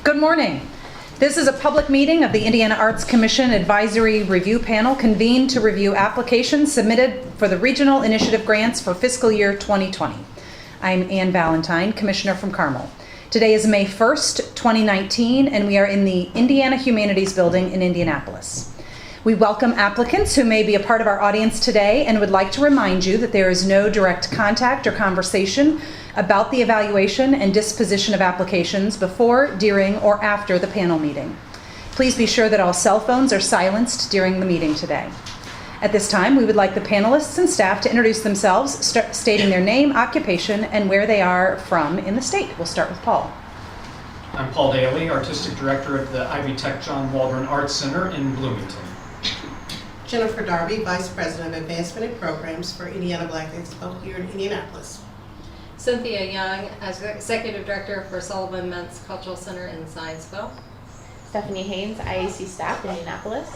Good morning. This is a public meeting of the Indiana Arts Commission Advisory Review Panel convened to review applications submitted for the Regional Initiative Grants for fiscal year 2020. I'm Ann Valentine, Commissioner from Carmel. Today is May 1st, 2019, and we are in the Indiana Humanities Building in Indianapolis. We welcome applicants who may be a part of our audience today and would like to remind you that there is no direct contact or conversation about the evaluation and disposition of applications before, during, or after the panel meeting. Please be sure that all cell phones are silenced during the meeting today. At this time, we would like the panelists and staff to introduce themselves, stating their name, occupation, and where they are from in the state. We'll start with Paul. I'm Paul Daly, Artistic Director of the Ivy Tech John Waldron Art Center in Bloomington. Jennifer Darby, Vice President of Advancement and Programs for Indiana Black Expo here in Indianapolis. Cynthia Young, as Executive Director for Sullivan Mentz Cultural Center in Scienceville. Stephanie Haynes, IAC staff in Indianapolis.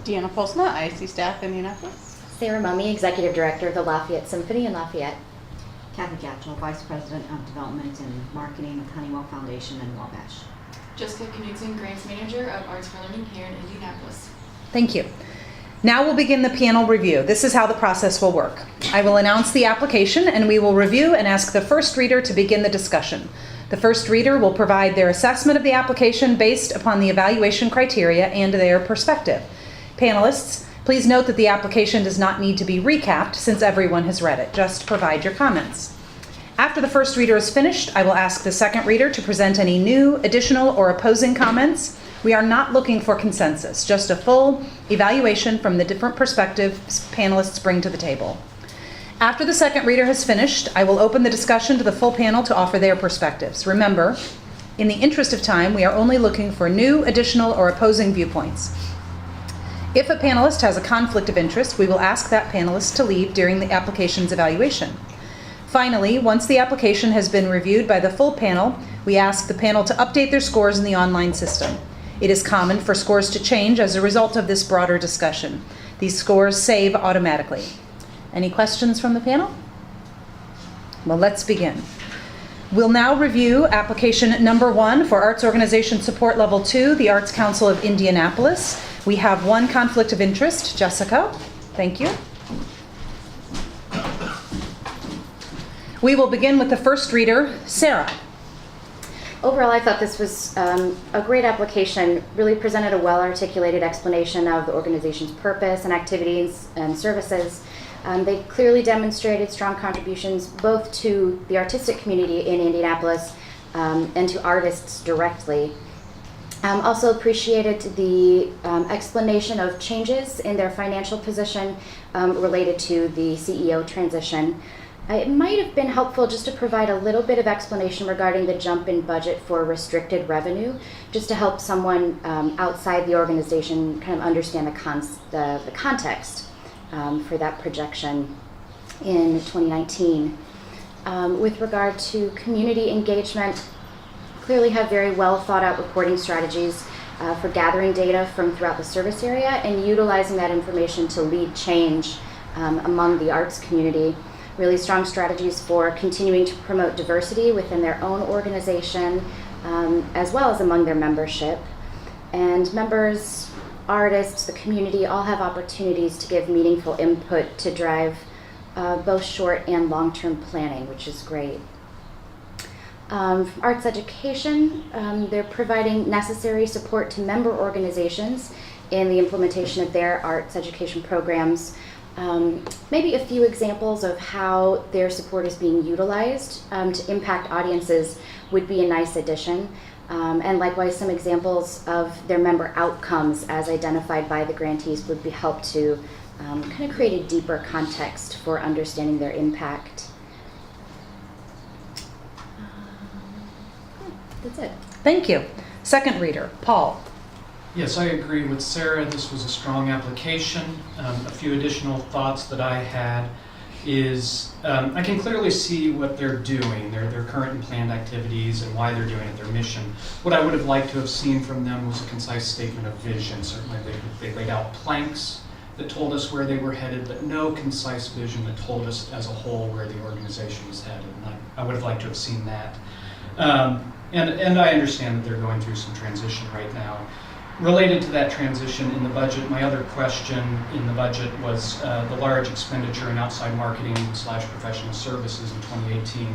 Deanna Polsma, IAC staff in Indianapolis. Sarah Mummy, Executive Director of the Lafayette Symphony in Lafayette. Kathy Gatchell, Vice President of Development and Marketing with Honeywell Foundation in Wabash. Jessica Knudsen, Grants Manager of Arts for Learning here in Indianapolis. Thank you. Now we'll begin the panel review. This is how the process will work. I will announce the application and we will review and ask the first reader to begin the discussion. The first reader will provide their assessment of the application based upon the evaluation criteria and their perspective. Panelists, please note that the application does not need to be recapped since everyone has read it. Just provide your comments. After the first reader is finished, I will ask the second reader to present any new, additional, or opposing comments. We are not looking for consensus, just a full evaluation from the different perspectives panelists bring to the table. After the second reader has finished, I will open the discussion to the full panel to offer their perspectives. Remember, in the interest of time, we are only looking for new, additional, or opposing viewpoints. If a panelist has a conflict of interest, we will ask that panelist to leave during the application's evaluation. Finally, once the application has been reviewed by the full panel, we ask the panel to update their scores in the online system. It is common for scores to change as a result of this broader discussion. These scores save automatically. Any questions from the panel? Well, let's begin. We'll now review application number 1 for Arts Organization Support Level 2, the Arts Council of Indianapolis. We have one conflict of interest. Jessica, thank you. We will begin with the first reader, Sarah. Overall, I thought this was a great application, really presented a well-articulated explanation of the organization's purpose and activities and services. They clearly demonstrated strong contributions both to the artistic community in Indianapolis and to artists directly. Also appreciated the explanation of changes in their financial position related to the CEO transition. It might have been helpful just to provide a little bit of explanation regarding the jump in budget for restricted revenue, just to help someone outside the organization kind of understand the context for that projection in 2019. With regard to community engagement, clearly have very well thought out reporting strategies for gathering data from throughout the service area and utilizing that information to lead change among the arts community. Really strong strategies for continuing to promote diversity within their own organization, as well as among their membership. And members, artists, the community all have opportunities to give meaningful input to drive both short and long-term planning, which is great. Arts education, they're providing necessary support to member organizations in the implementation of their arts education programs. Maybe a few examples of how their support is being utilized to impact audiences would be a nice addition. And likewise, some examples of their member outcomes as identified by the grantees would be help to kind of create a deeper context for understanding their impact. That's it. Thank you. Second reader, Paul. Yes, I agree with Sarah. This was a strong application. A few additional thoughts that I had is I can clearly see what they're doing, their current and planned activities and why they're doing it, their mission. What I would have liked to have seen from them was a concise statement of vision. Certainly they laid out planks that told us where they were headed, but no concise vision that told us as a whole where the organization was headed. And I would have liked to have seen that. And I understand that they're going through some transition right now. Related to that transition in the budget, my other question in the budget was the large expenditure in outside marketing / professional services in 2018.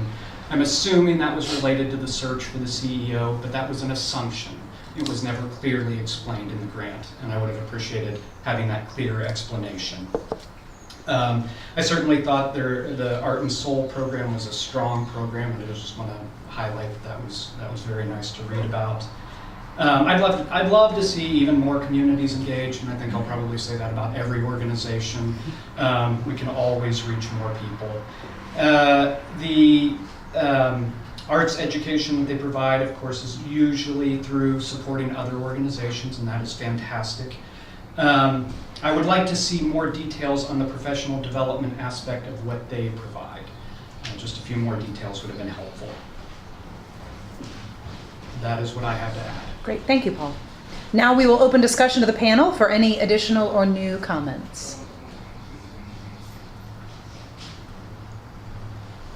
I'm assuming that was related to the search for the CEO, but that was an assumption. It was never clearly explained in the grant, and I would have appreciated having that clear explanation. I certainly thought the Art and Soul program was a strong program, and I just want to highlight that was very nice to read about. I'd love to see even more communities engaged, and I think I'll probably say that about every organization. We can always reach more people. The arts education that they provide, of course, is usually through supporting other organizations, and that is fantastic. I would like to see more details on the professional development aspect of what they provide. Just a few more details would have been helpful. That is what I have to add. Great, thank you, Paul. Now we will open discussion to the panel for any additional or new comments.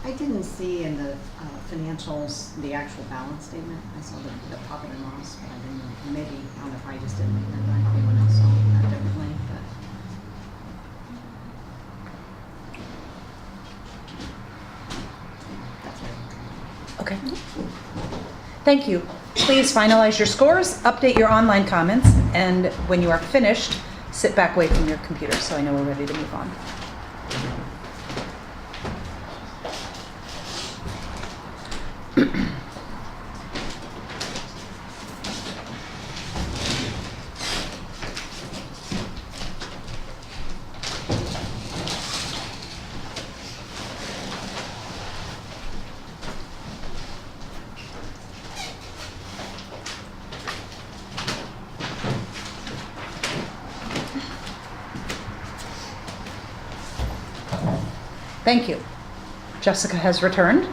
I didn't see in the financials the actual balance statement. I saw the profit and loss, but I didn't know. Maybe, I don't know if I just didn't read that, or anyone else saw that differently. But that's it. Okay. Thank you. Please finalize your scores, update your online comments, and when you are finished, sit back away from your computer so I know we're ready to move on. Thank you. Jessica has returned.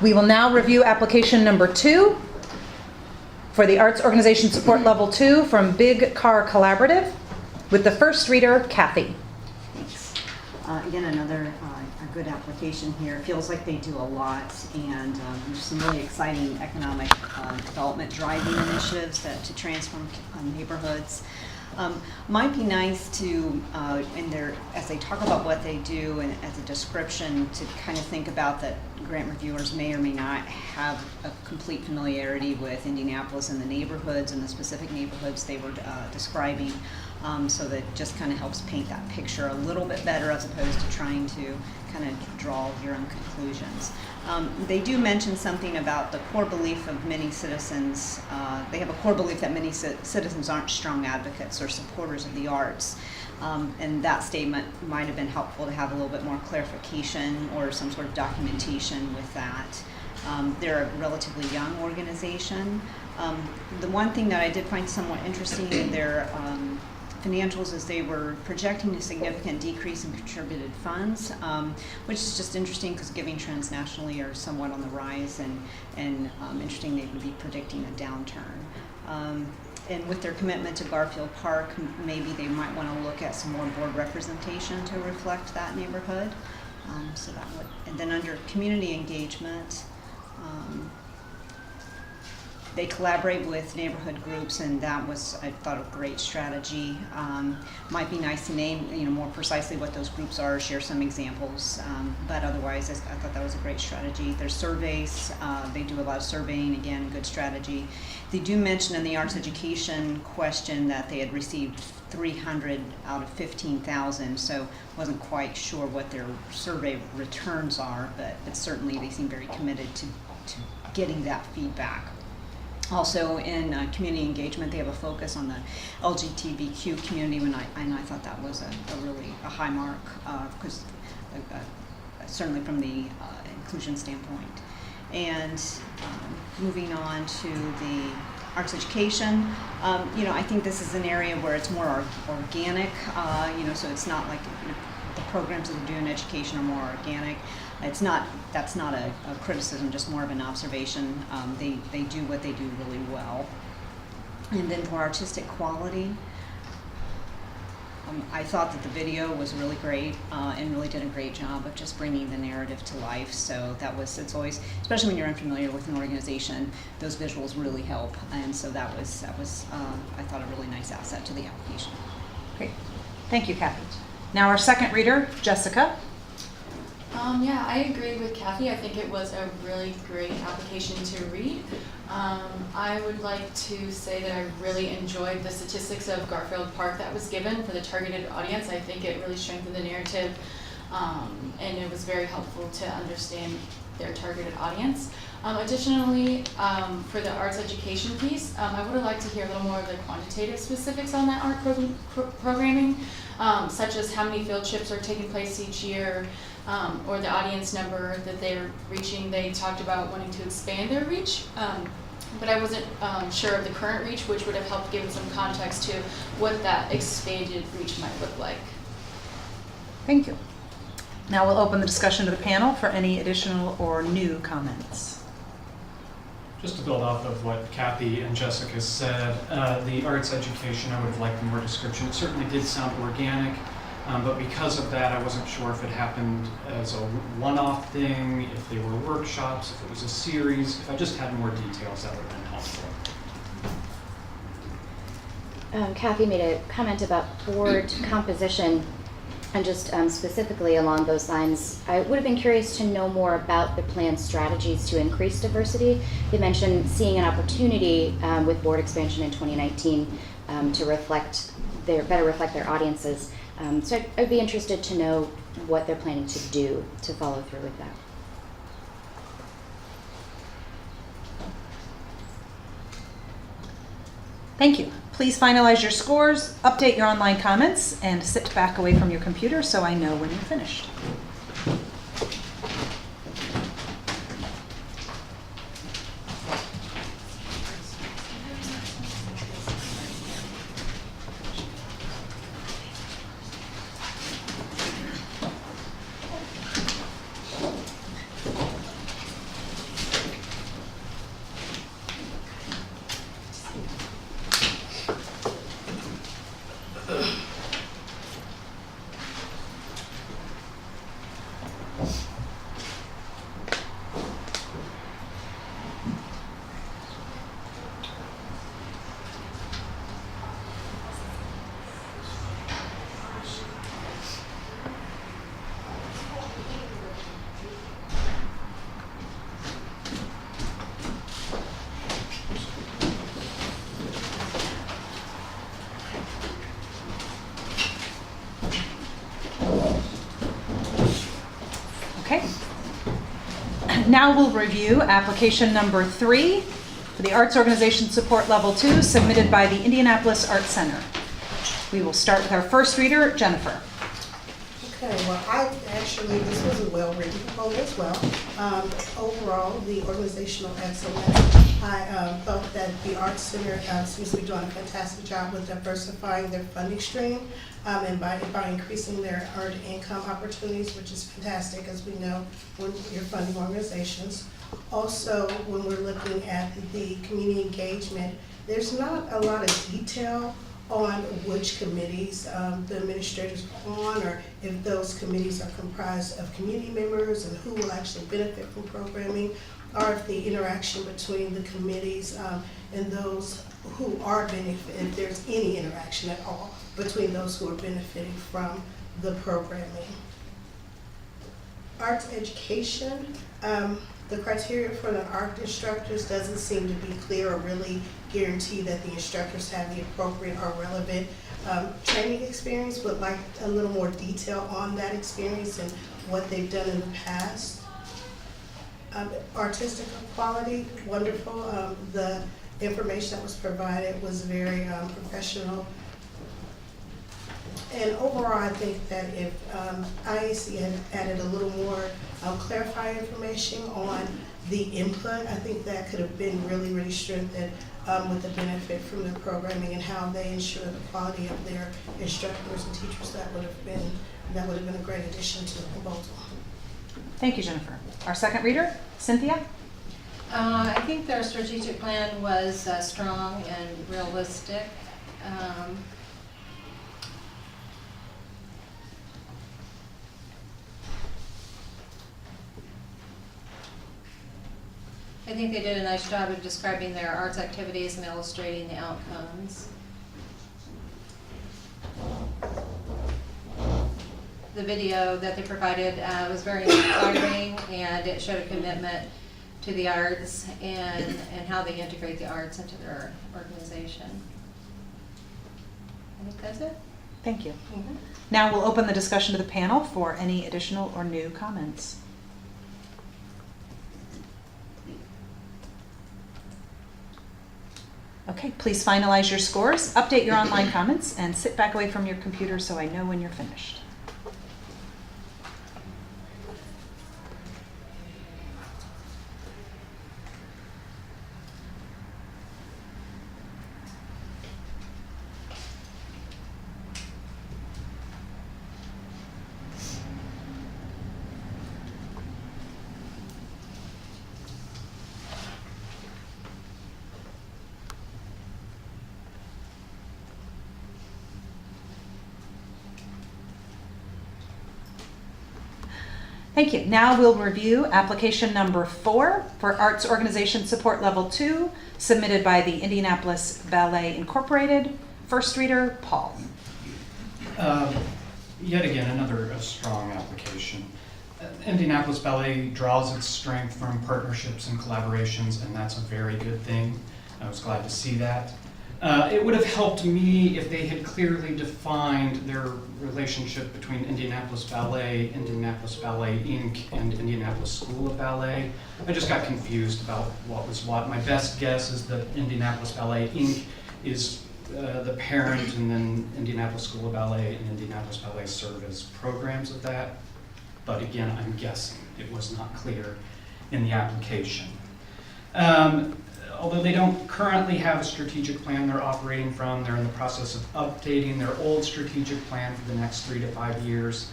We will now review application number 2 for the Arts Organization Support Level 2 from Big Car Collaborative with the first reader, Kathy. Thanks. Again, another a good application here. It feels like they do a lot, and there's some really exciting economic development driving initiatives to transform neighborhoods. Might be nice to, as they talk about what they do and as a description, to kind of think about that grant reviewers may or may not have a complete familiarity with Indianapolis and the neighborhoods and the specific neighborhoods they were describing, so that just kind of helps paint that picture a little bit better as opposed to trying to kind of draw your own conclusions. They do mention something about the core belief of many citizens. They have a core belief that many citizens aren't strong advocates or supporters of the arts. And that statement might have been helpful to have a little bit more clarification or some sort of documentation with that. They're a relatively young organization. The one thing that I did find somewhat interesting in their financials is they were projecting a significant decrease in contributed funds, which is just interesting because giving trends nationally are somewhat on the rise, and interesting they would be predicting a downturn. And with their commitment to Garfield Park, maybe they might want to look at some more board representation to reflect that neighborhood. So that would, and then under community engagement, they collaborate with neighborhood groups, and that was, I thought, a great strategy. Might be nice to name, more precisely what those groups are, share some examples, but otherwise, I thought that was a great strategy. There's surveys, they do a lot of surveying, again, good strategy. They do mention in the arts education question that they had received 300 out of 15,000, so wasn't quite sure what their survey returns are, but certainly they seem very committed to getting that feedback. Also in community engagement, they have a focus on the LGBTQ community, and I thought that was a really high mark, because certainly from the inclusion standpoint. And moving on to the arts education, I think this is an area where it's more organic, so it's not like the programs that they do in education are more organic. That's not a criticism, just more of an observation. They do what they do really well. And then for artistic quality, I thought that the video was really great and really did a great job of just bringing the narrative to life. So it's always, especially when you're unfamiliar with an organization, those visuals really help. And so that was I thought, a really nice asset to the application. Great. Thank you, Kathy. Now our second reader, Jessica. Yeah, I agree with Kathy. I think it was a really great application to read. I would like to say that I really enjoyed the statistics of Garfield Park that was given for the targeted audience. I think it really strengthened the narrative, and it was very helpful to understand their targeted audience. Additionally, for the arts education piece, I would have liked to hear a little more of the quantitative specifics on that art programming, such as how many field trips are taking place each year, or the audience number that they're reaching. They talked about wanting to expand their reach, but I wasn't sure of the current reach, which would have helped give some context to what that expanded reach might look like. Thank you. Now we'll open the discussion to the panel for any additional or new comments. Just to build off of what Kathy and Jessica said, the arts education, I would have liked more description. It certainly did sound organic, but because of that, I wasn't sure if it happened as a one-off thing, if they were workshops, if it was a series. If I just had more details, that would have been helpful. Kathy made a comment about board composition, and just specifically along those lines, I would have been curious to know more about the planned strategies to increase diversity. They mentioned seeing an opportunity with board expansion in 2019 to better reflect their audiences. So I'd be interested to know what they're planning to do to follow through with that. Thank you. Please finalize your scores, update your online comments, and sit back away from your computer so I know when you're finished. Okay. Now we'll review application number 3 for the Arts Organization Support Level 2 submitted by the Indianapolis Art Center. We will start with our first reader, Jennifer. Okay, well, this was a well-written proposal as well. Overall, the organizational excellence, I felt that the Art Center seems to be doing a fantastic job with diversifying their funding stream and by increasing their earned income opportunities, which is fantastic, as we know when you're funding organizations. Also, when we're looking at the community engagement, there's not a lot of detail on which committees the administrators are on, or if those committees are comprised of community members and who will actually benefit from programming, or if the interaction between the committees and those who are benefiting, if there's any interaction at all between those who are benefiting from the programming. Arts education, the criteria for the art instructors doesn't seem to be clear or really guarantee that the instructors have the appropriate or relevant training experience. Would like a little more detail on that experience and what they've done in the past. Artistic quality, wonderful. The information that was provided was very professional. And overall, I think that if IAC had added a little more clarifying information on the input, I think that could have been really, really strengthened with the benefit from the programming and how they ensure the quality of their instructors and teachers. That would have been a great addition to the proposal. Thank you, Jennifer. Our second reader, Cynthia. I think their strategic plan was strong and realistic. I think they did a nice job of describing their arts activities and illustrating the outcomes. The video that they provided was very inspiring, and it showed a commitment to the arts and how they integrate the arts into their organization. I think that's it. Thank you. Now we'll open the discussion to the panel for any additional or new comments. Okay, please finalize your scores, update your online comments, and sit back away from your computer so I know when you're finished. Thank you. Now we'll review application number 4 for Arts Organization Support Level 2, submitted by the Indianapolis Ballet Incorporated. First reader, Paul. Yet again, another strong application. Indianapolis Ballet draws its strength from partnerships and collaborations, and that's a very good thing. I was glad to see that. It would have helped me if they had clearly defined their relationship between Indianapolis Ballet, Indianapolis Ballet Inc., and Indianapolis School of Ballet. I just got confused about what was what. My best guess is that Indianapolis Ballet Inc. is the parent, and then Indianapolis School of Ballet and Indianapolis Ballet serve as programs of that. But again, I'm guessing. It was not clear in the application. Although they don't currently have a strategic plan they're operating from, they're in the process of updating their old strategic plan for the next 3 to 5 years.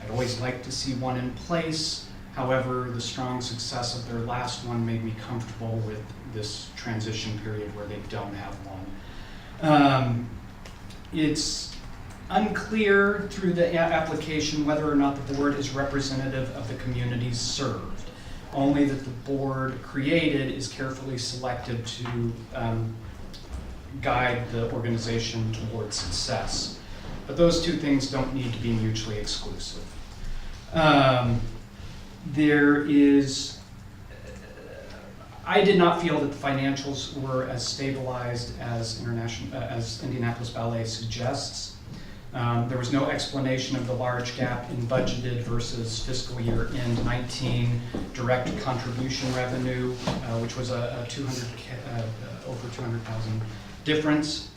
I'd always like to see one in place. However, the strong success of their last one made me comfortable with this transition period where they don't have one. It's unclear through the application whether or not the board is representative of the communities served. Only that the board created is carefully selected to guide the organization towards success. But those two things don't need to be mutually exclusive. I did not feel that the financials were as stabilized as Indianapolis Ballet suggests. There was no explanation of the large gap in budgeted versus fiscal year end 19 direct contribution revenue, which was a over 200,000 difference.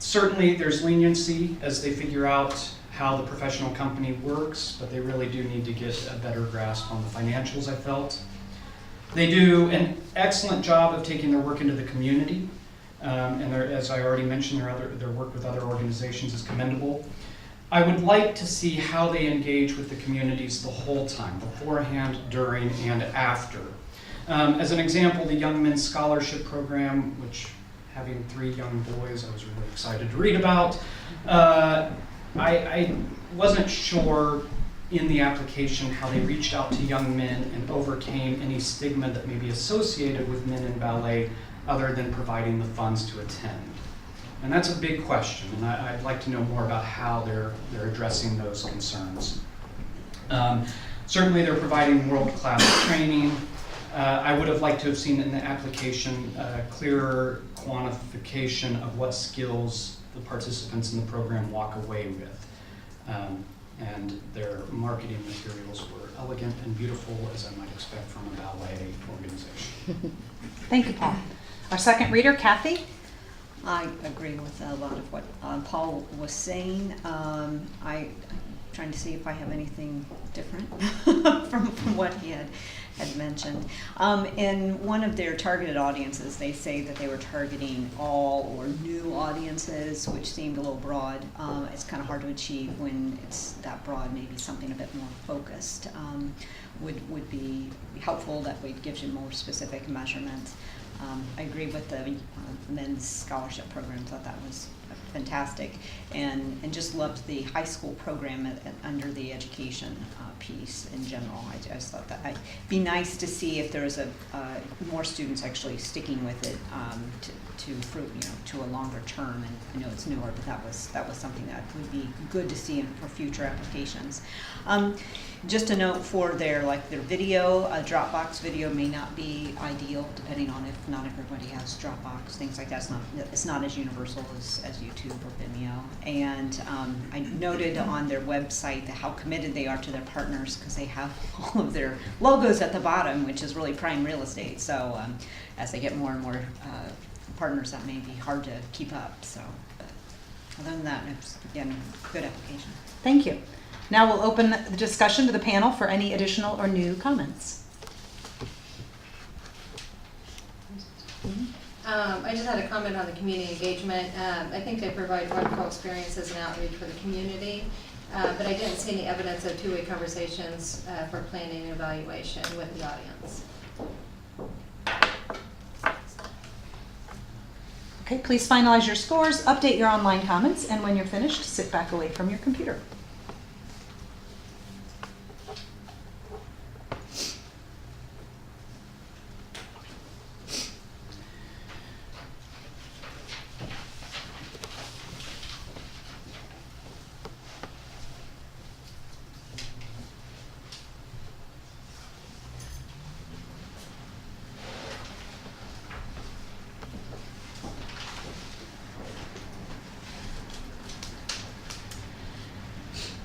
Certainly there's leniency as they figure out how the professional company works, but they really do need to get a better grasp on the financials, I felt. They do an excellent job of taking their work into the community. And as I already mentioned, their work with other organizations is commendable. I would like to see how they engage with the communities the whole time, beforehand, during, and after. As an example, the Young Men's Scholarship Program, which having 3 young boys, I was really excited to read about. I wasn't sure in the application how they reached out to young men and overcame any stigma that may be associated with men in ballet, other than providing the funds to attend. And that's a big question, and I'd like to know more about how they're addressing those concerns. Certainly they're providing world-class training. I would have liked to have seen in the application a clearer quantification of what skills the participants in the program walk away with. And their marketing materials were elegant and beautiful, as I might expect from a ballet organization. Thank you, Paul. Our second reader, Kathy. I agree with a lot of what Paul was saying. I'm trying to see if I have anything different from what he had mentioned. In one of their targeted audiences, they say that they were targeting all or new audiences, which seemed a little broad. It's kind of hard to achieve when it's that broad. Maybe something a bit more focused would be helpful. That way it gives you more specific measurement. I agree with the men's scholarship program. Thought that was fantastic, and just loved the high school program under the education piece in general. I just thought that it'd be nice to see if there was more students actually sticking with it to a longer term. And I know it's newer, but that was something that would be good to see for future applications. Just a note for their video, a Dropbox video may not be ideal depending on if not everybody has Dropbox, things like that. It's not as universal as YouTube or Vimeo. And I noted on their website how committed they are to their partners, because they have all of their logos at the bottom, which is really prime real estate. So as they get more and more partners, that may be hard to keep up. So, but other than that, it's, again, good application. Thank you. Now we'll open the discussion to the panel for any additional or new comments. I just had a comment on the community engagement. I think they provide wonderful experiences and outreach for the community, but I didn't see any evidence of two-way conversations for planning and evaluation with the audience. Okay, please finalize your scores, update your online comments, and when you're finished, sit back away from your computer.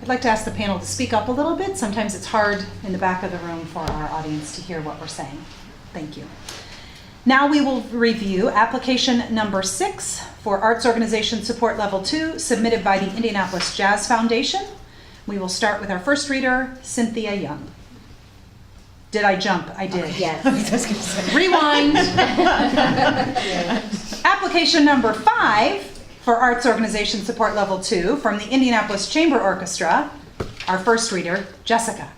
I'd like to ask the panel to speak up a little bit. Sometimes it's hard in the back of the room for our audience to hear what we're saying. Thank you. Now we will review application number 6 for Arts Organization Support Level 2, submitted by the Indianapolis Jazz Foundation. We will start with our first reader, Cynthia Young. Did I jump? I did. Yes. Rewind. Application number 5 for Arts Organization Support Level 2 from the Indianapolis Chamber Orchestra. Our first reader, Jessica.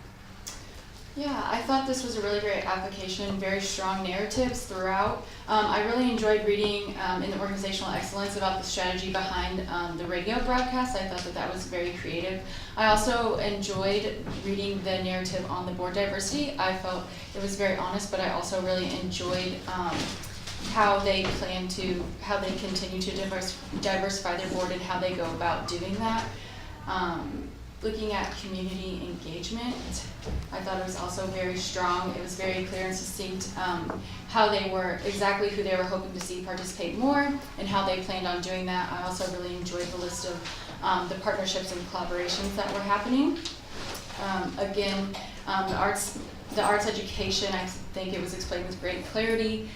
Yeah, I thought this was a really great application, very strong narratives throughout. I really enjoyed reading in the organizational excellence about the strategy behind the radio broadcast. I thought that was very creative. I also enjoyed reading the narrative on the board diversity. I felt it was very honest, but I also really enjoyed how they continue to diversify their board and how they go about doing that. Looking at community engagement, I thought it was also very strong. It was very clear and succinct how they were, exactly who they were hoping to see participate more and how they planned on doing that. I also really enjoyed the list of the partnerships and collaborations that were happening. Again, the arts education, I think it was explained with great clarity.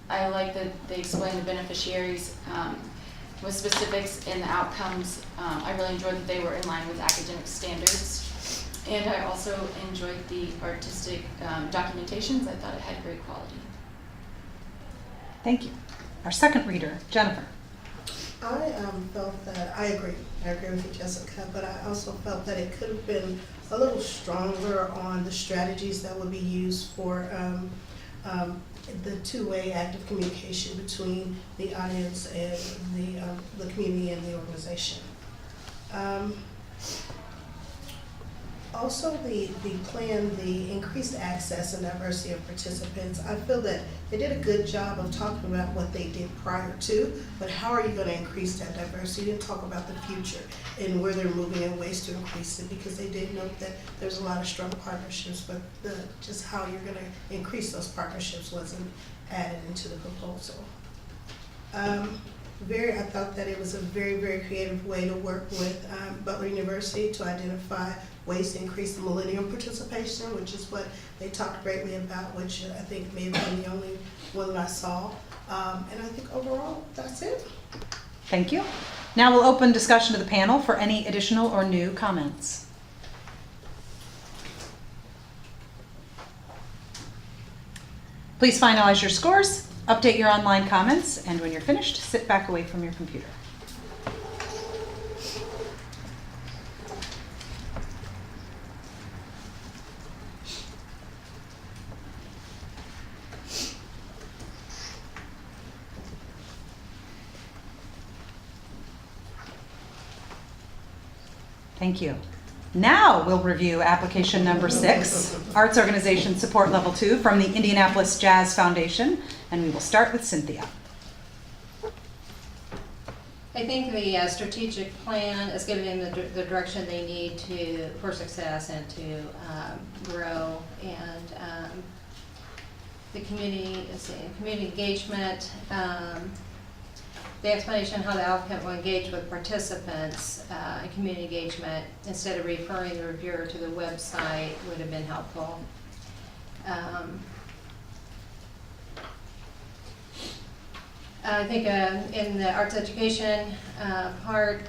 I like that they explained the beneficiaries with specifics and the outcomes. I really enjoyed that they were in line with academic standards. And I also enjoyed the artistic documentations. I thought it had great quality. Thank you. Our second reader, Jennifer. I felt that, I agree with you, Jessica, but I also felt that it could have been a little stronger on the strategies that would be used for the two-way active communication between the audience and the community and the organization. Also, the plan, the increased access and diversity of participants, I feel that they did a good job of talking about what they did prior to, but how are you going to increase that diversity? You didn't talk about the future and where they're moving and ways to increase it, because they did note that there's a lot of strong partnerships, but just how you're going to increase those partnerships wasn't added into the proposal. I thought that it was a very, very creative way to work with Butler University to identify ways to increase the millennial participation, which is what they talked greatly about, which I think may have been the only one that I saw. And I think overall, that's it. Thank you. Now we'll open discussion to the panel for any additional or new comments. Please finalize your scores, update your online comments, and when you're finished, sit back away from your computer. Thank you. Now we'll review application number 6, Arts Organization Support Level 2 from the Indianapolis Jazz Foundation, and we will start with Cynthia. I think the strategic plan is giving them the direction they need for success and to grow. And the community engagement, the explanation how the applicant will engage with participants in community engagement instead of referring the reviewer to the website would have been helpful. I think in the arts education part,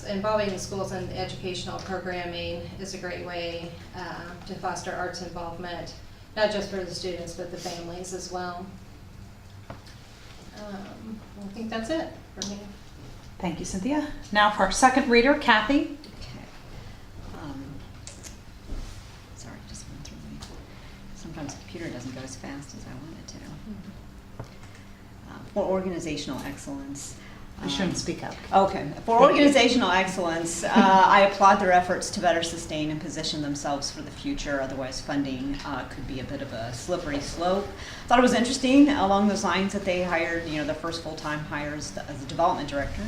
involving the schools in educational programming is a great way to foster arts involvement, not just for the students, but the families as well. I think that's it for me. Thank you, Cynthia. Now for our second reader, Kathy. Okay. Sorry, just went through my, sometimes the computer doesn't go as fast as I want it to. For organizational excellence. You shouldn't speak up. Okay. For organizational excellence, I applaud their efforts to better sustain and position themselves for the future. Otherwise, funding could be a bit of a slippery slope. Thought it was interesting along those lines that they hired, their first full-time hires as a development director.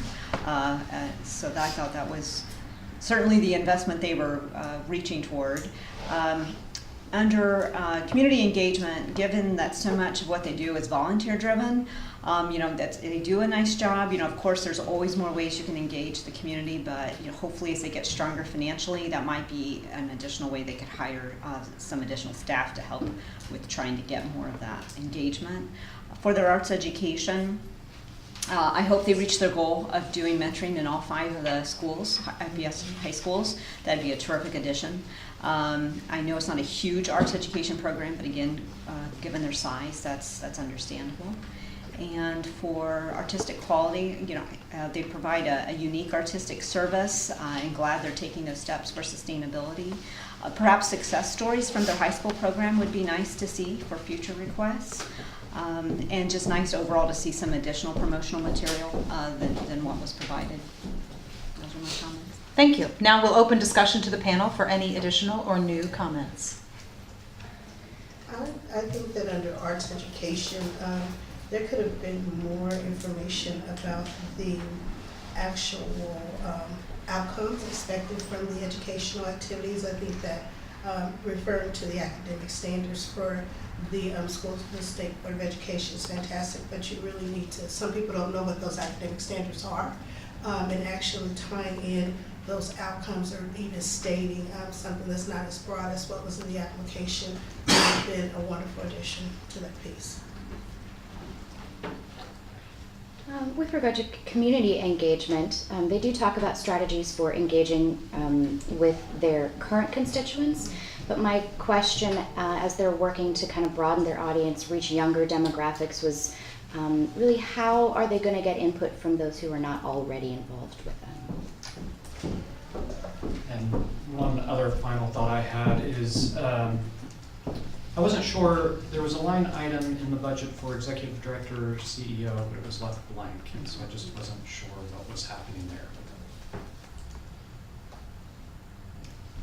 So I thought that was certainly the investment they were reaching toward. Under community engagement, given that so much of what they do is volunteer-driven, that they do a nice job. Of course, there's always more ways you can engage the community, but hopefully, as they get stronger financially, that might be an additional way they could hire some additional staff to help with trying to get more of that engagement. For their arts education, I hope they reach their goal of doing mentoring in all 5 of the schools, IPS high schools. That'd be a terrific addition. I know it's not a huge arts education program, but again, given their size, that's understandable. And for artistic quality, they provide a unique artistic service. I'm glad they're taking those steps for sustainability. Perhaps success stories from their high school program would be nice to see for future requests. And just nice overall to see some additional promotional material than what was provided. Those are my comments. Thank you. Now we'll open discussion to the panel for any additional or new comments. I think that under arts education, there could have been more information about the actual outcomes expected from the educational activities. I think that referring to the academic standards for the schools, the State Board of Education is fantastic, but you really need to, some people don't know what those academic standards are, and actually tying in those outcomes or even stating something that's not as broad as what was in the application would have been a wonderful addition to that piece. With regard to community engagement, they do talk about strategies for engaging with their current constituents, but my question as they're working to kind of broaden their audience, reach younger demographics, was really how are they going to get input from those who are not already involved with them? And one other final thought I had is I wasn't sure, there was a line item in the budget for executive director or CEO, but it was left blank, and so I just wasn't sure what was happening there.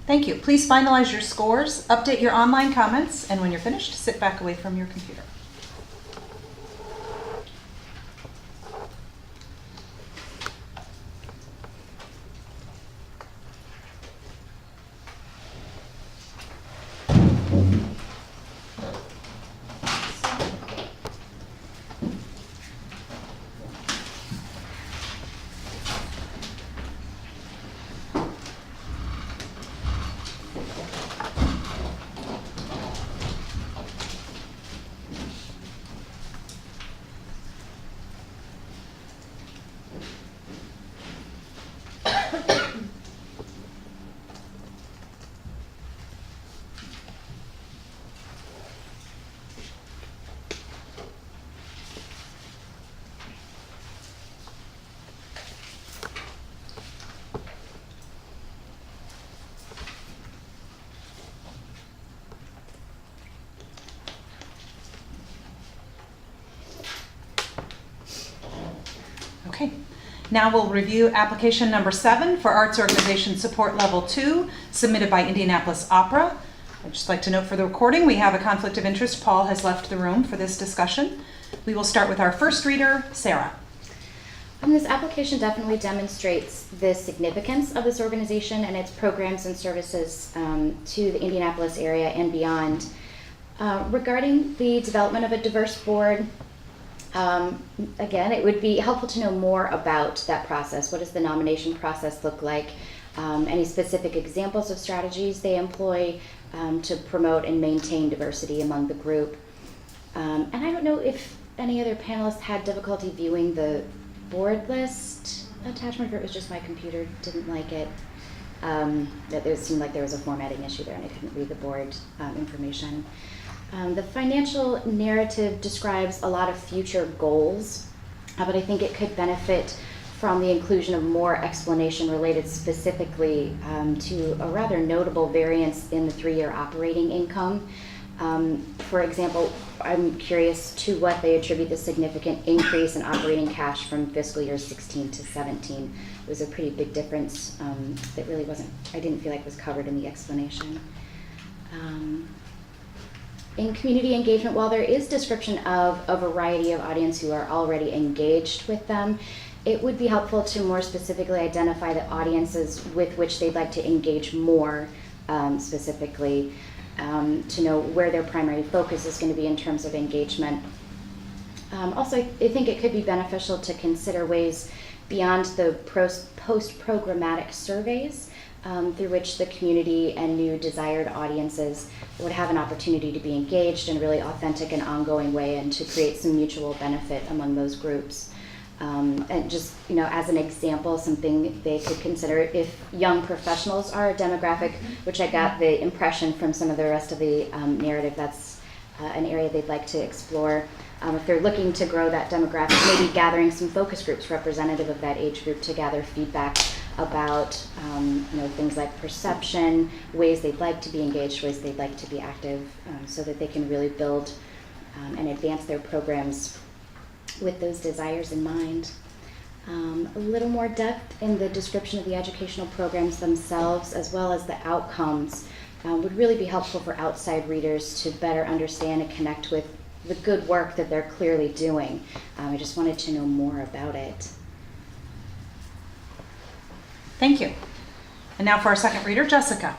Thank you. Please finalize your scores, update your online comments, and when you're finished, sit back away from your computer. Okay, Now we'll review application number 7 for Arts Organization Support Level 2, submitted by Indianapolis Opera. I'd just like to note for the recording, we have a conflict of interest. Paul has left the room for this discussion. We will start with our first reader, Sarah. This application definitely demonstrates the significance of this organization and its programs and services to the Indianapolis area and beyond. Regarding the development of a diverse board, again, it would be helpful to know more about that process. What does the nomination process look like? Any specific examples of strategies they employ to promote and maintain diversity among the group? And I don't know if any other panelists had difficulty viewing the board list attachment, or it was just my computer didn't like it. That it seemed like there was a formatting issue there and I couldn't read the board information. The financial narrative describes a lot of future goals, but I think it could benefit from the inclusion of more explanation related specifically to a rather notable variance in the 3-year operating income. For example, I'm curious to what they attribute the significant increase in operating cash from fiscal year 16 to 17. It was a pretty big difference that really I didn't feel like was covered in the explanation. In community engagement, while there is description of a variety of audience who are already engaged with them, it would be helpful to more specifically identify the audiences with which they'd like to engage more specifically, to know where their primary focus is going to be in terms of engagement. Also, I think it could be beneficial to consider ways beyond the post-programmatic surveys through which the community and new desired audiences would have an opportunity to be engaged in a really authentic and ongoing way and to create some mutual benefit among those groups. And just, as an example, something they could consider if young professionals are a demographic, which I got the impression from some of the rest of the narrative, that's an area they'd like to explore. If they're looking to grow that demographic, maybe gathering some focus groups representative of that age group to gather feedback about things like perception, ways they'd like to be engaged, ways they'd like to be active, so that they can really build and advance their programs with those desires in mind. A little more depth in the description of the educational programs themselves, as well as the outcomes, would really be helpful for outside readers to better understand and connect with the good work that they're clearly doing. I just wanted to know more about it. Thank you. And now for our second reader, Jessica.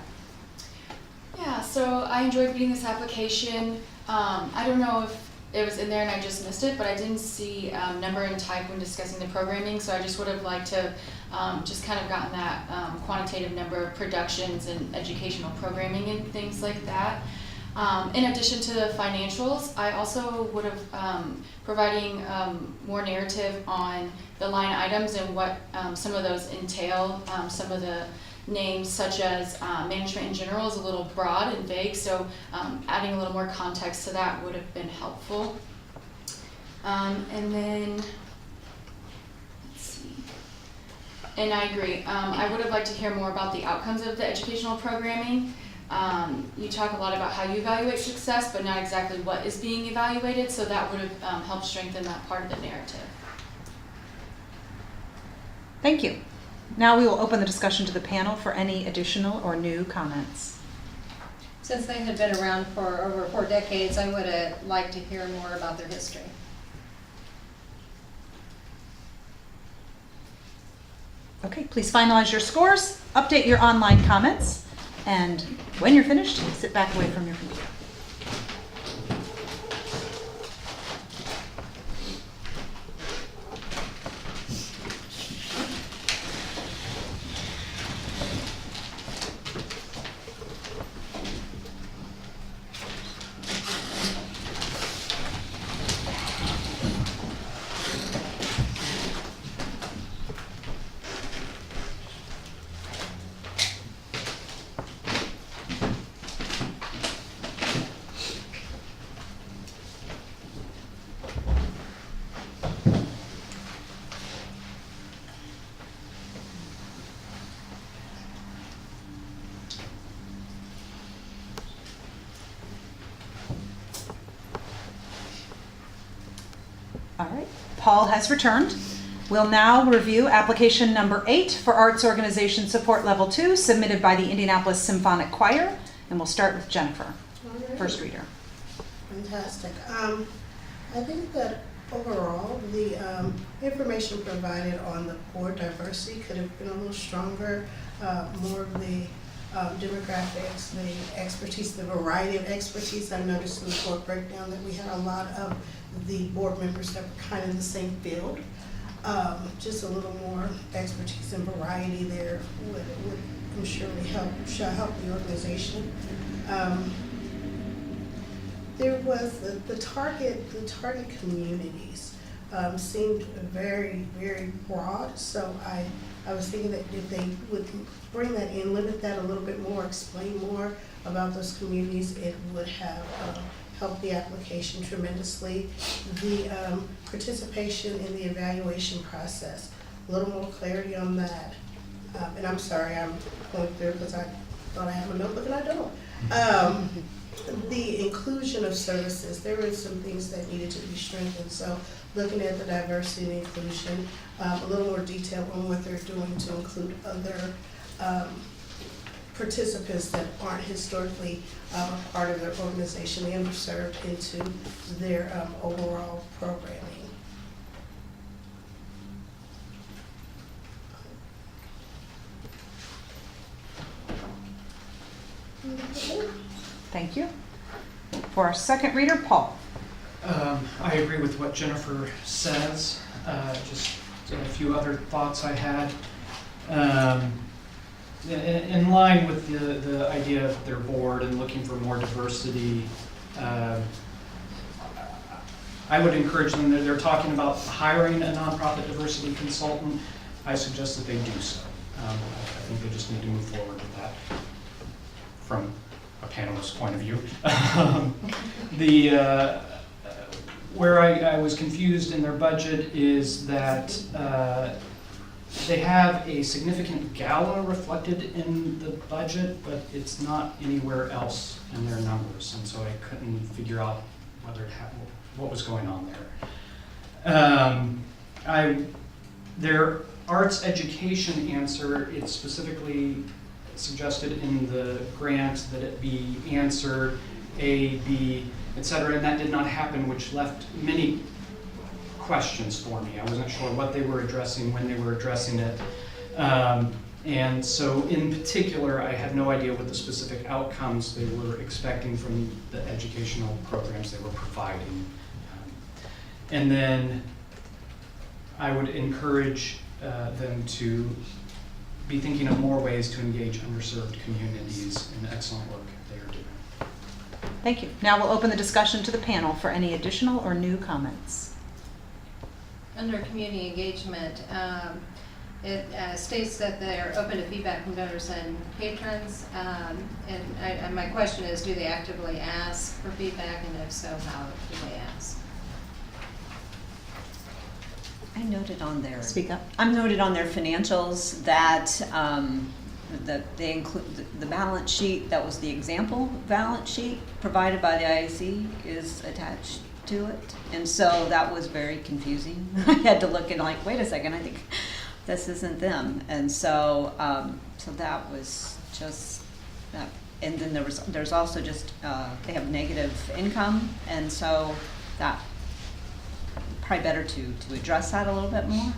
Yeah, so I enjoyed reading this application. I don't know if it was in there and I just missed it, but I didn't see number and type when discussing the programming, so I just would have liked to just kind of gotten that quantitative number of productions and educational programming and things like that. In addition to the financials, I also would have providing more narrative on the line items and what some of those entail. Some of the names, such as management in general, is a little broad and vague, so adding a little more context to that would have been helpful. And then, let's see. And I agree. I would have liked to hear more about the outcomes of the educational programming. You talk a lot about how you evaluate success, but not exactly what is being evaluated, so that would have helped strengthen that part of the narrative. Thank you. Now we will open the discussion to the panel for any additional or new comments. Since they had been around for over 4 decades, I would have liked to hear more about their history. Okay, please finalize your scores, update your online comments, and when you're finished, sit back away from your computer. All right, Paul has returned. We'll now review application number 8 for Arts Organization Support Level 2 submitted by the Indianapolis Symphonic Choir. And we'll start with Jennifer, first reader. Fantastic. I think that overall, the information provided on the board diversity could have been a little stronger, more of the demographics, the expertise, the variety of expertise. I noticed in the board breakdown that we had a lot of the board members that were kind of in the same field. Just a little more expertise and variety there would I'm sure help the organization. There was the target communities seemed very, very broad. So I was thinking that if they would bring that in, limit that a little bit more, explain more about those communities, it would have helped the application tremendously. The participation in the evaluation process, a little more clarity on that. And I'm sorry, I'm going through because I thought I had my notebook and I don't. The inclusion of services, there were some things that needed to be strengthened. So looking at the diversity and inclusion, a little more detail on what they're doing to include other participants that aren't historically a part of their organization, the underserved, into their overall programming. Thank you. For our second reader, Paul. I agree with what Jennifer says. Just a few other thoughts I had. In line with the idea of their board and looking for more diversity, I would encourage them, they're talking about hiring a nonprofit diversity consultant. I suggest that they do so. I think they just need to move forward with that from a panelist's point of view. Where I was confused in their budget is that they have a significant gala reflected in the budget, but it's not anywhere else in their numbers, and so I couldn't figure out what was going on there. Their arts education answer, it's specifically suggested in the grant that it be answered A, B, etc., and that did not happen, which left many questions for me. I wasn't sure what they were addressing, when they were addressing it. And so in particular, I had no idea what the specific outcomes they were expecting from the educational programs they were providing. And then I would encourage them to be thinking of more ways to engage underserved communities in the excellent work they are doing. Thank you. Now we'll open the discussion to the panel for any additional or new comments. Under community engagement, it states that they're open to feedback from donors and patrons. And my question is, do they actively ask for feedback, and if so, how do they ask? I noted on their Speak up. I'm noted on their financials that they include the balance sheet. That was the example balance sheet provided by the IAC is attached to it, and so that was very confusing. I had to look and like, wait a second, I think this isn't them, and so so that was just that. And then there's also just they have negative income, and so that probably better to address that a little bit more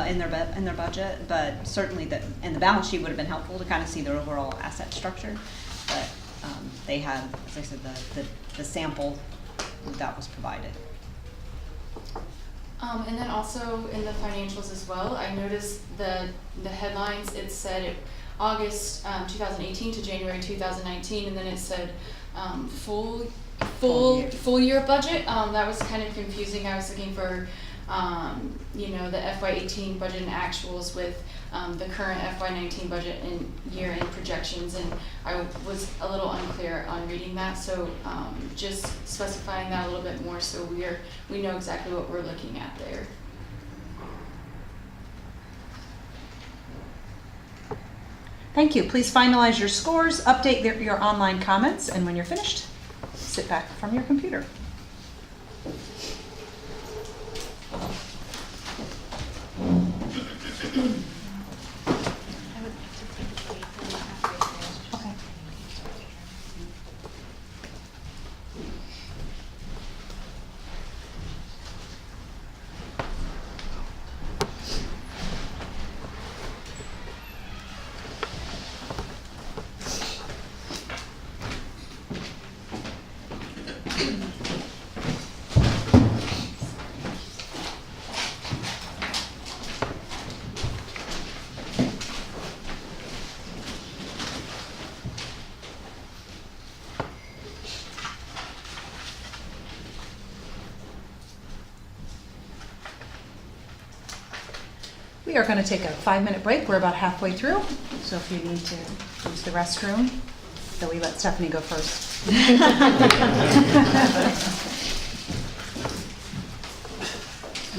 in their budget, but certainly that, and the balance sheet would have been helpful to kind of see their overall asset structure. But they had, as I said, the sample that was provided. And then also in the financials as well, I noticed the headlines. It said August 2018 to January 2019, and then it said full year budget. That was kind of confusing. I was looking for the FY18 budget and actuals with the current FY19 budget and year-end projections, and I was a little unclear on reading that. So just specifying that a little bit more so we know exactly what we're looking at there. Thank you. Please finalize your scores, update your online comments, and when you're finished, sit back from your computer. We are going to take a 5-minute break. We're about halfway through. So if you need to use the restroom, so we let Stephanie go first. And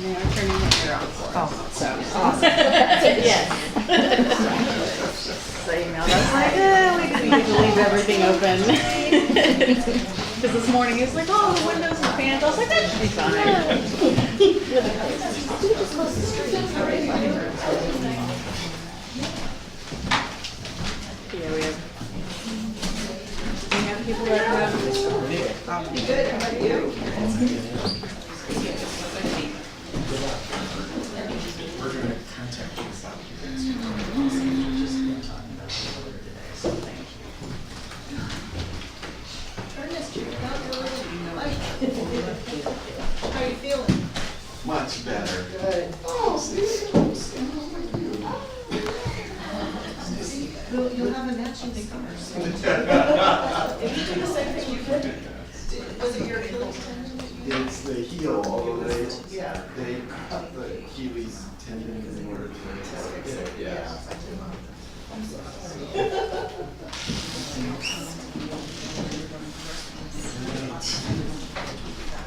they are turning the air on for us. Oh, So, awesome. Yes. So, you know, that's like, we need to leave everything open. Because this morning it's like, oh, the windows and fans. I was like, that should be fine. Yeah, we have people that have. Good, how about you? We're going to contact you about How are you feeling? much better. Good. Oh, see? You'll have a matching scar. If you do the same thing you did, was it your Achilles tendon? It's the heel, although they cut the Achilles tendon in order to fix it. Yeah.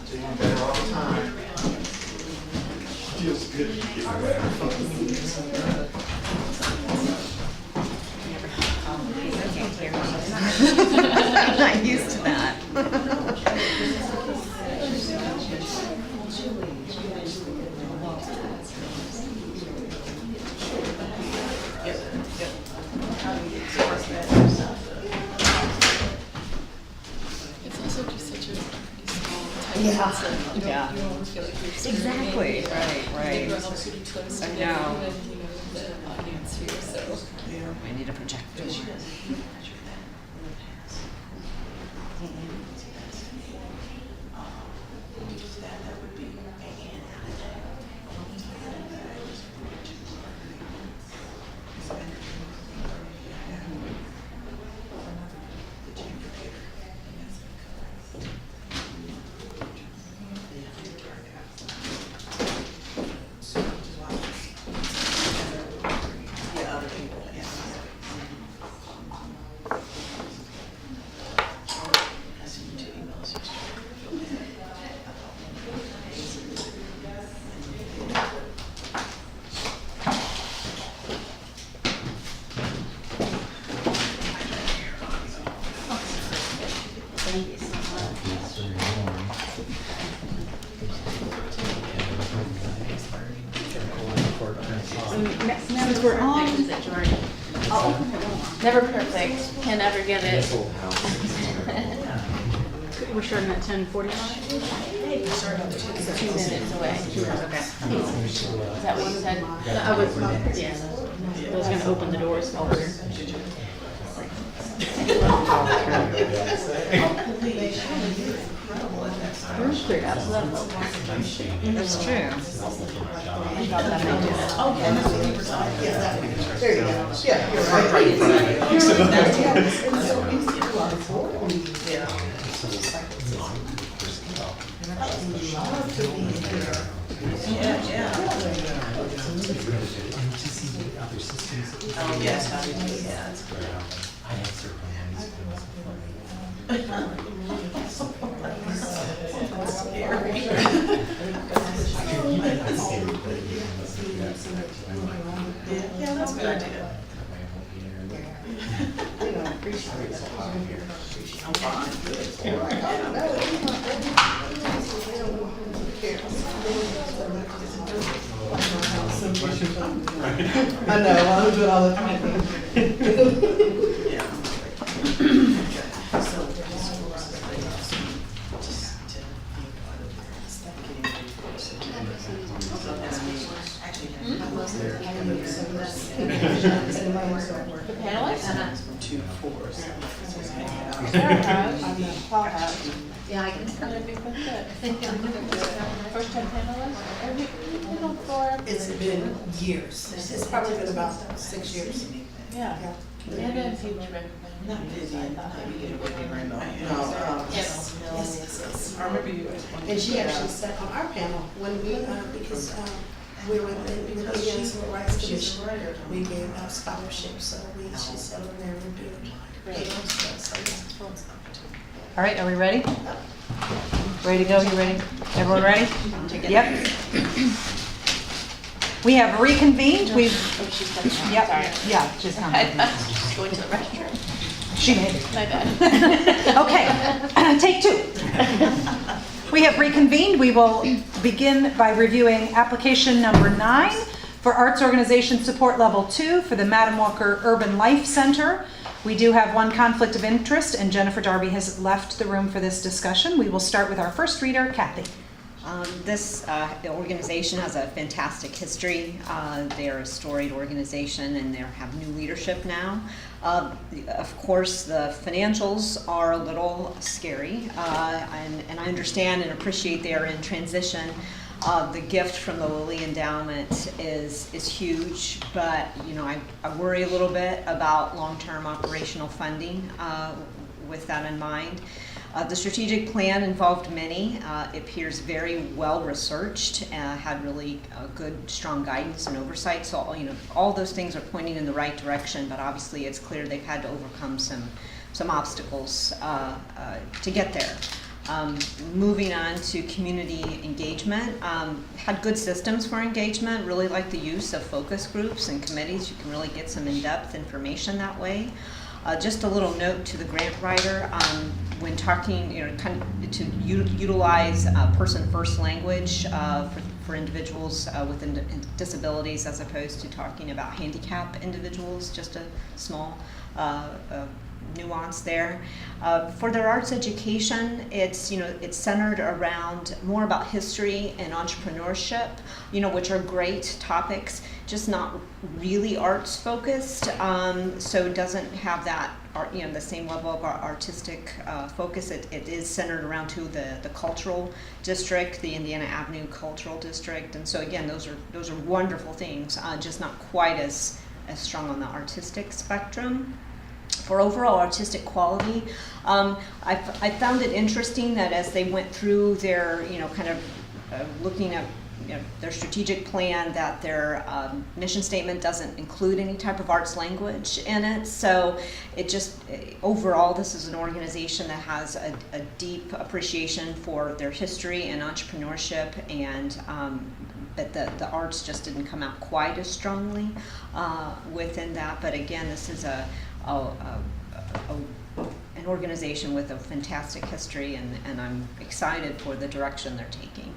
Getting better all the time. Feels good to get better. I'm not used to that. It's also just such a pretty small, tight Yeah. concept. You don't always feel like you're Exactly. screaming. Right. Everyone else really close I together, know. even, you know, the audience here, so. We need a projector. Since we're on, never perfect, can never get it. We're starting at 10:45? 2 minutes away. Okay. Is that what you said? I was, yeah. I was gonna open the doors while we're. Doors cleared out, so that'll help. That's true. I thought that might do that. There you go. Yeah, you're right. Oh, yes, how do you do that? Yeah, that's a good idea. I'm fine. I know, I do it all the time. The panelists? Two fours. Yeah, I can tell. First time panelists? It's been years. It's probably been about 6 years. Yeah. And then huge recognition. Not busy, you get away with it. No, yes. I remember you. And she actually sat on our panel when we, because we're with the Indiana Civil Rights Commission. We gave out scholarships, so she's held in there reviewed. Great. All right, are we ready? Ready to go? You ready? Everyone ready? Yep. We have reconvened. Oh, she's coming out. Yep. Sorry. Yeah, she's coming. She's going to the restroom. She made it. My bad. Okay, take two. We have reconvened. We will begin by reviewing application number 9 for Arts Organization Support Level 2 for the Madam Walker Urban Life Center. We do have one conflict of interest, and Jennifer Darby has left the room for this discussion. We will start with our first reader, Kathy. This organization has a fantastic history. They're a storied organization and they have new leadership now. Of course, the financials are a little scary, and I understand and appreciate they are in transition. The gift from the Lilly Endowment is huge, but I worry a little bit about long-term operational funding with that in mind. The strategic plan involved many. It appears very well researched, had really good, strong guidance and oversight. So all those things are pointing in the right direction. But obviously, it's clear they've had to overcome some obstacles to get there. Moving on to community engagement, had good systems for engagement. Really like the use of focus groups and committees. You can really get some in-depth information that way. Just a little note to the grant writer, when talking, kind of to utilize person-first language for individuals with disabilities as opposed to talking about handicap individuals, just a small nuance there. For their arts education, it's centered around more about history and entrepreneurship, which are great topics, just not really arts focused. So it doesn't have that the same level of artistic focus. It is centered around the cultural district, the Indiana Avenue Cultural District, and so again, those are wonderful things, just not quite as strong on the artistic spectrum. For overall artistic quality, I found it interesting that as they went through their, kind of looking at their strategic plan, that their mission statement doesn't include any type of arts language in it. So it just, overall, this is an organization that has a deep appreciation for their history and entrepreneurship, and but the arts just didn't come out quite as strongly within that. But again, this is an organization with a fantastic history, and I'm excited for the direction they're taking.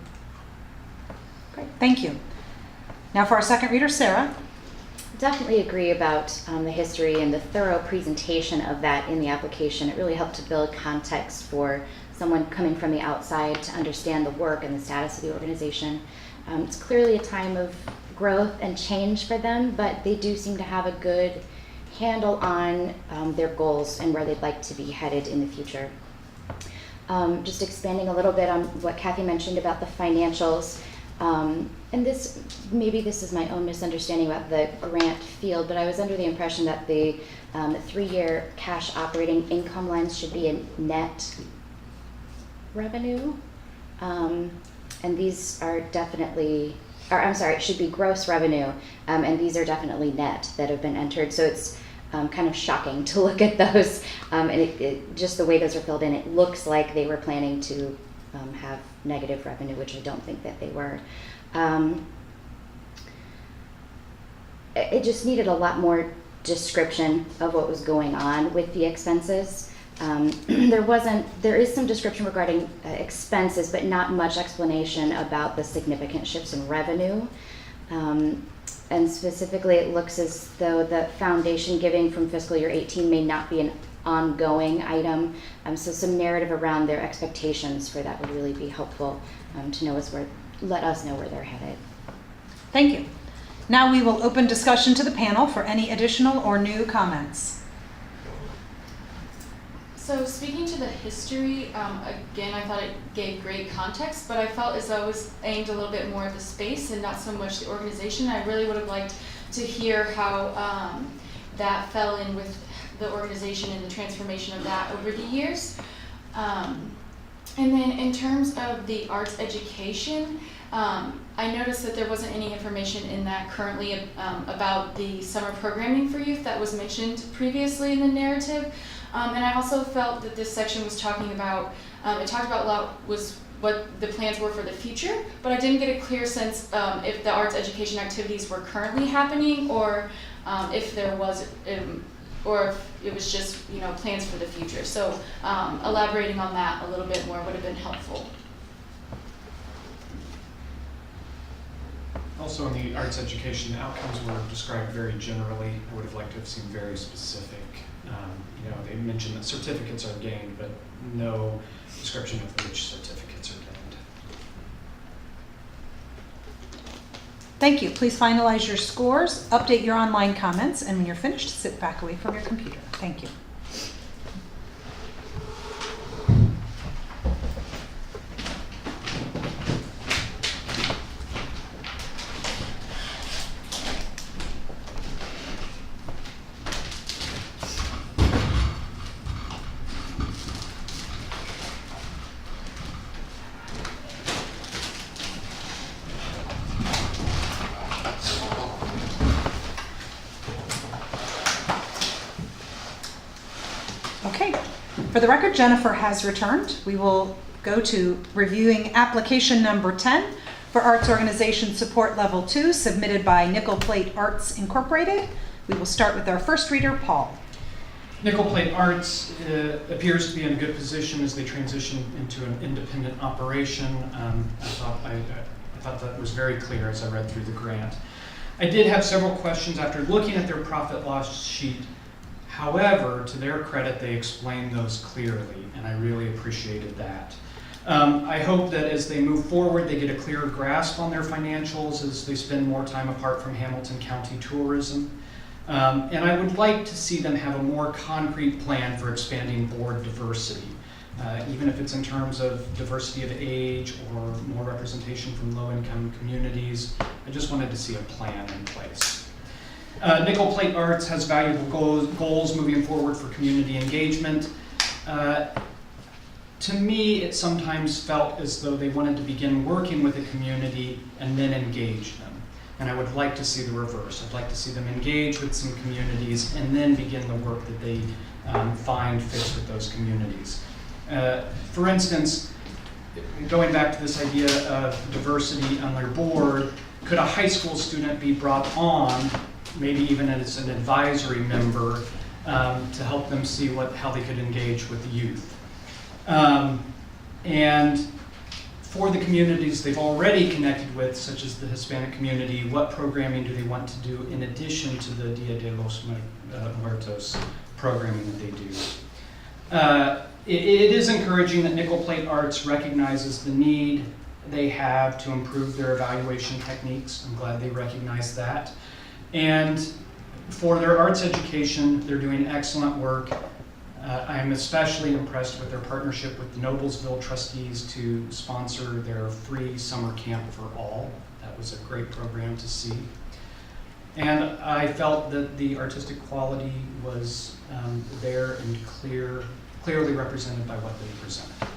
Great, thank you. Now for our second reader, Sarah. Definitely agree about the history and the thorough presentation of that in the application. It really helped to build context for someone coming from the outside to understand the work and the status of the organization. It's clearly a time of growth and change for them, but they do seem to have a good handle on their goals and where they'd like to be headed in the future. Just expanding a little bit on what Kathy mentioned about the financials, and maybe this is my own misunderstanding about the grant field, but I was under the impression that the 3-year cash operating income lines should be in net revenue, and these are definitely, it should be gross revenue, and these are definitely net that have been entered. So it's kind of shocking to look at those, and it just the way those are filled in, it looks like they were planning to have negative revenue, which I don't think that they were. It just needed a lot more description of what was going on with the expenses. There is some description regarding expenses, but not much explanation about the significant shifts in revenue. And specifically, it looks as though the foundation giving from fiscal year 18 may not be an ongoing item. So some narrative around their expectations for that would really be helpful to let us know where they're headed. Thank you. Now we will open discussion to the panel for any additional or new comments. So speaking to the history, again, I thought it gave great context, but I felt as though it was aimed a little bit more at the space and not so much the organization. I really would have liked to hear how that fell in with the organization and the transformation of that over the years. And then in terms of the arts education, I noticed that there wasn't any information in that currently about the summer programming for youth that was mentioned previously in the narrative. And I also felt that this section was talking about, it talked about a lot was what the plans were for the future, but I didn't get a clear sense if the arts education activities were currently happening, or if there was, or if it was just, you know, plans for the future. So elaborating on that a little bit more would have been helpful. Also, in the arts education, the outcomes were described very generally. I would have liked to have seen very specific. You know, they mentioned that certificates are gained, but no description of which certificates are gained. Thank you. Please finalize your scores, update your online comments, and when you're finished, sit back away from your computer. Thank you. Okay, for the record, Jennifer has returned. We will go to reviewing application number 10 for Arts Organization Support Level 2, submitted by Nickel Plate Arts Incorporated. We will start with our first reader, Paul. Nickel Plate Arts appears to be in a good position as they transition into an independent operation. I thought that was very clear as I read through the grant. I did have several questions after looking at their profit loss sheet. However, to their credit, they explained those clearly, and I really appreciated that. I hope that as they move forward, they get a clearer grasp on their financials as they spend more time apart from Hamilton County tourism. And I would like to see them have a more concrete plan for expanding board diversity, even if it's in terms of diversity of age or more representation from low-income communities. I just wanted to see a plan in place. Nickel Plate Arts has valuable goals moving forward for community engagement. To me, it sometimes felt as though they wanted to begin working with the community and then engage them. And I would like to see the reverse. I'd like to see them engage with some communities and then begin the work that they find fits with those communities. For instance, going back to this idea of diversity on their board, could a high school student be brought on, maybe even as an advisory member, to help them see how they could engage with the youth? And for the communities they've already connected with, such as the Hispanic community, what programming do they want to do in addition to the Dia de los Muertos programming that they do? It is encouraging that Nickel Plate Arts recognizes the need they have to improve their evaluation techniques. I'm glad they recognize that. And for their arts education, they're doing excellent work. I am especially impressed with their partnership with the Noblesville trustees to sponsor their free summer camp for all. That was a great program to see. And I felt that the artistic quality was there and clearly represented by what they presented.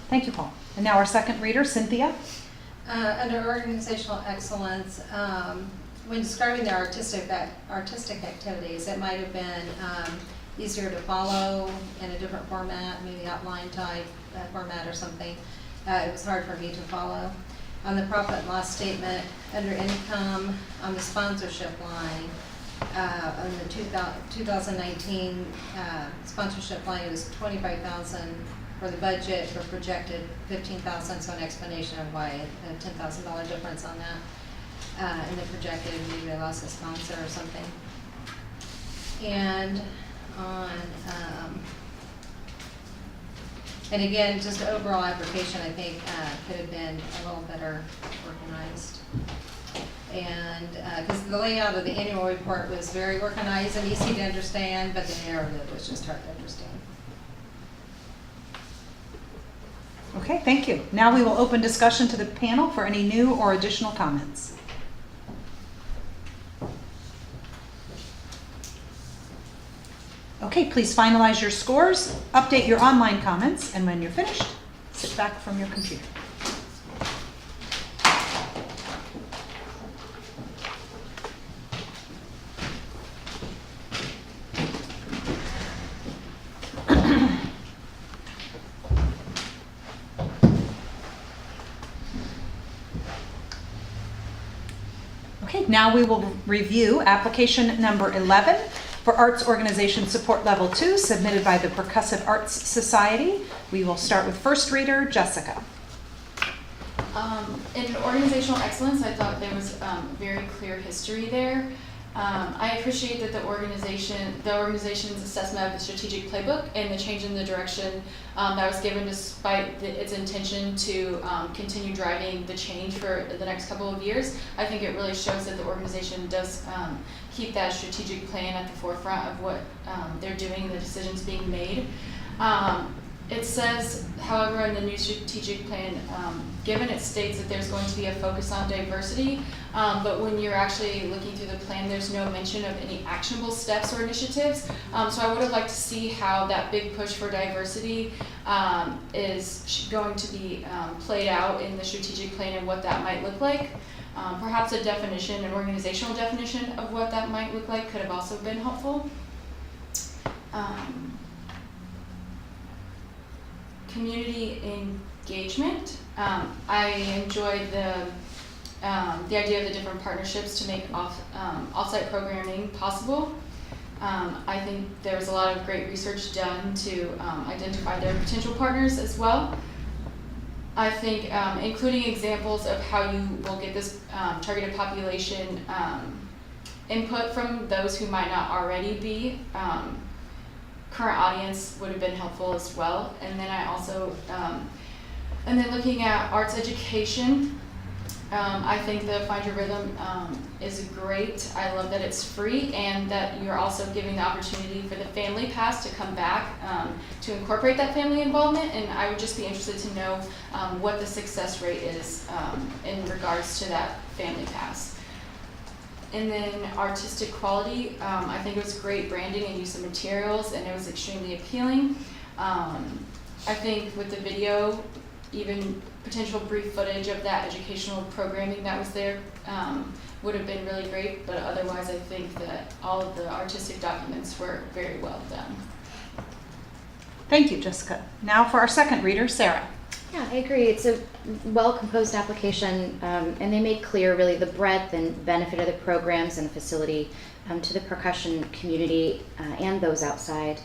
Thank you, Paul. And now our second reader, Cynthia. Under organizational excellence, when describing their artistic activities, it might have been easier to follow in a different format, maybe outline type format or something. It was hard for me to follow. On the profit and loss statement, under income, on the sponsorship line, on the 2019 sponsorship line, it was $25,000 for the budget, for projected $15,000, so an explanation of why a $10,000 difference on that. And the projected, maybe they lost a sponsor or something. And on, and again, just overall application, I think could have been a little better organized. And because the layout of the annual report was very organized and easy to understand, but the narrative was just hard to understand. Okay, thank you. Now we will open discussion to the panel for any new or additional comments. Okay, please finalize your scores, update your online comments, and when you're finished, sit back from your computer. Okay, now we will review application number 11 for Arts Organization Support Level 2 submitted by the Percussive Arts Society. We will start with first reader, Jessica. In organizational excellence, I thought there was very clear history there. I appreciate that the organization's assessment of the strategic playbook and the change in the direction that was given despite its intention to continue driving the change for the next couple of years. I think it really shows that the organization does keep that strategic plan at the forefront of what they're doing, the decisions being made. It says, however, in the new strategic plan, given it states that there's going to be a focus on diversity, but when you're actually looking through the plan, there's no mention of any actionable steps or initiatives. So I would have liked to see how that big push for diversity is going to be played out in the strategic plan and what that might look like. Perhaps a definition, an organizational definition of what that might look like could have also been helpful. Community engagement. I enjoyed the idea of the different partnerships to make off-site programming possible. I think there was a lot of great research done to identify their potential partners as well. I think including examples of how you will get this targeted population input from those who might not already be current audience would have been helpful as well. And then I also, and then looking at arts education, I think the Find Your Rhythm is great. I love that it's free and that you're also giving the opportunity for the family pass to come back to incorporate that family involvement. And I would just be interested to know what the success rate is in regards to that family pass. And then artistic quality, I think it was great branding and use of materials, and it was extremely appealing. I think with the video, even potential brief footage of that educational programming that was there would have been really great, but otherwise I think that all of the artistic documents were very well done. Thank you, Jessica. Now for our second reader, Sarah. Yeah, I agree. It's a well-composed application, and they make clear really the breadth and benefit of the programs and facility to the percussion community and those outside.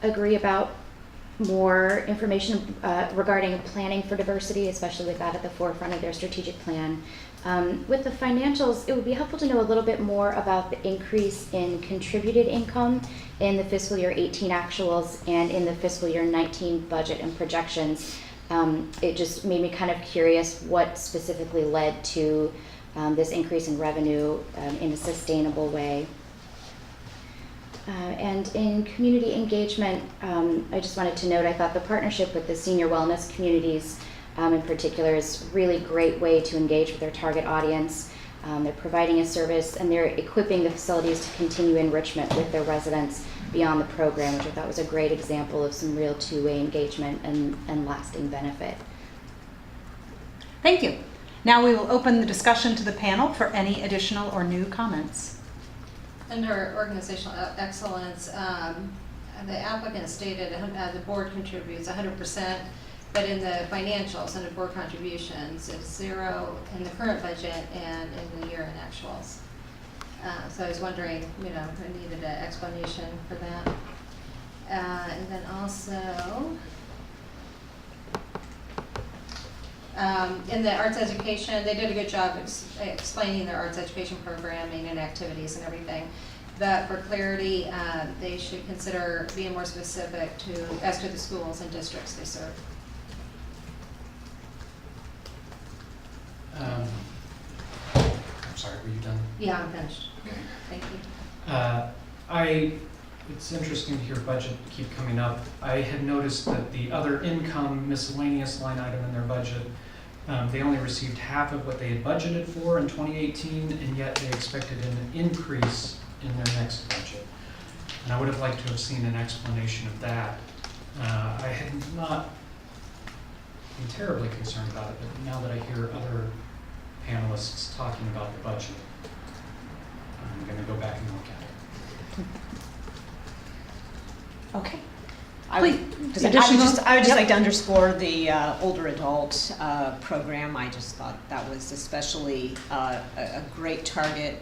Agree about more information regarding planning for diversity, especially with that at the forefront of their strategic plan. With the financials, it would be helpful to know a little bit more about the increase in contributed income in the fiscal year 18 actuals and in the fiscal year 19 budget and projections. It just made me kind of curious what specifically led to this increase in revenue in a sustainable way. And in community engagement, I just wanted to note I thought the partnership with the senior wellness communities in particular is a really great way to engage with their target audience. They're providing a service and they're equipping the facilities to continue enrichment with their residents beyond the program, which I thought was a great example of some real two-way engagement and lasting benefit. Thank you. Now we will open the discussion to the panel for any additional or new comments. Under organizational excellence, the applicant stated the board contributes 100%, but in the financials, under board contributions, it's 0 in the current budget and in the year-end actuals. So I was wondering, if I needed an explanation for that. And then also, in the arts education, they did a good job explaining their arts education programming and activities and everything. But for clarity, they should consider being more specific as to the schools and districts they serve. I'm sorry, were you done? Yeah, I'm finished. Okay. Thank you. It's interesting to hear budget keep coming up. I had noticed that the other income miscellaneous line item in their budget, they only received half of what they had budgeted for in 2018, and yet they expected an increase in their next budget. And I would have liked to have seen an explanation of that. I had not been terribly concerned about it, but now that I hear other panelists talking about the budget, I'm going to go back and look at it. Okay. I would Additional? just Yep. like to underscore the older adult program. I just thought that was especially a great target,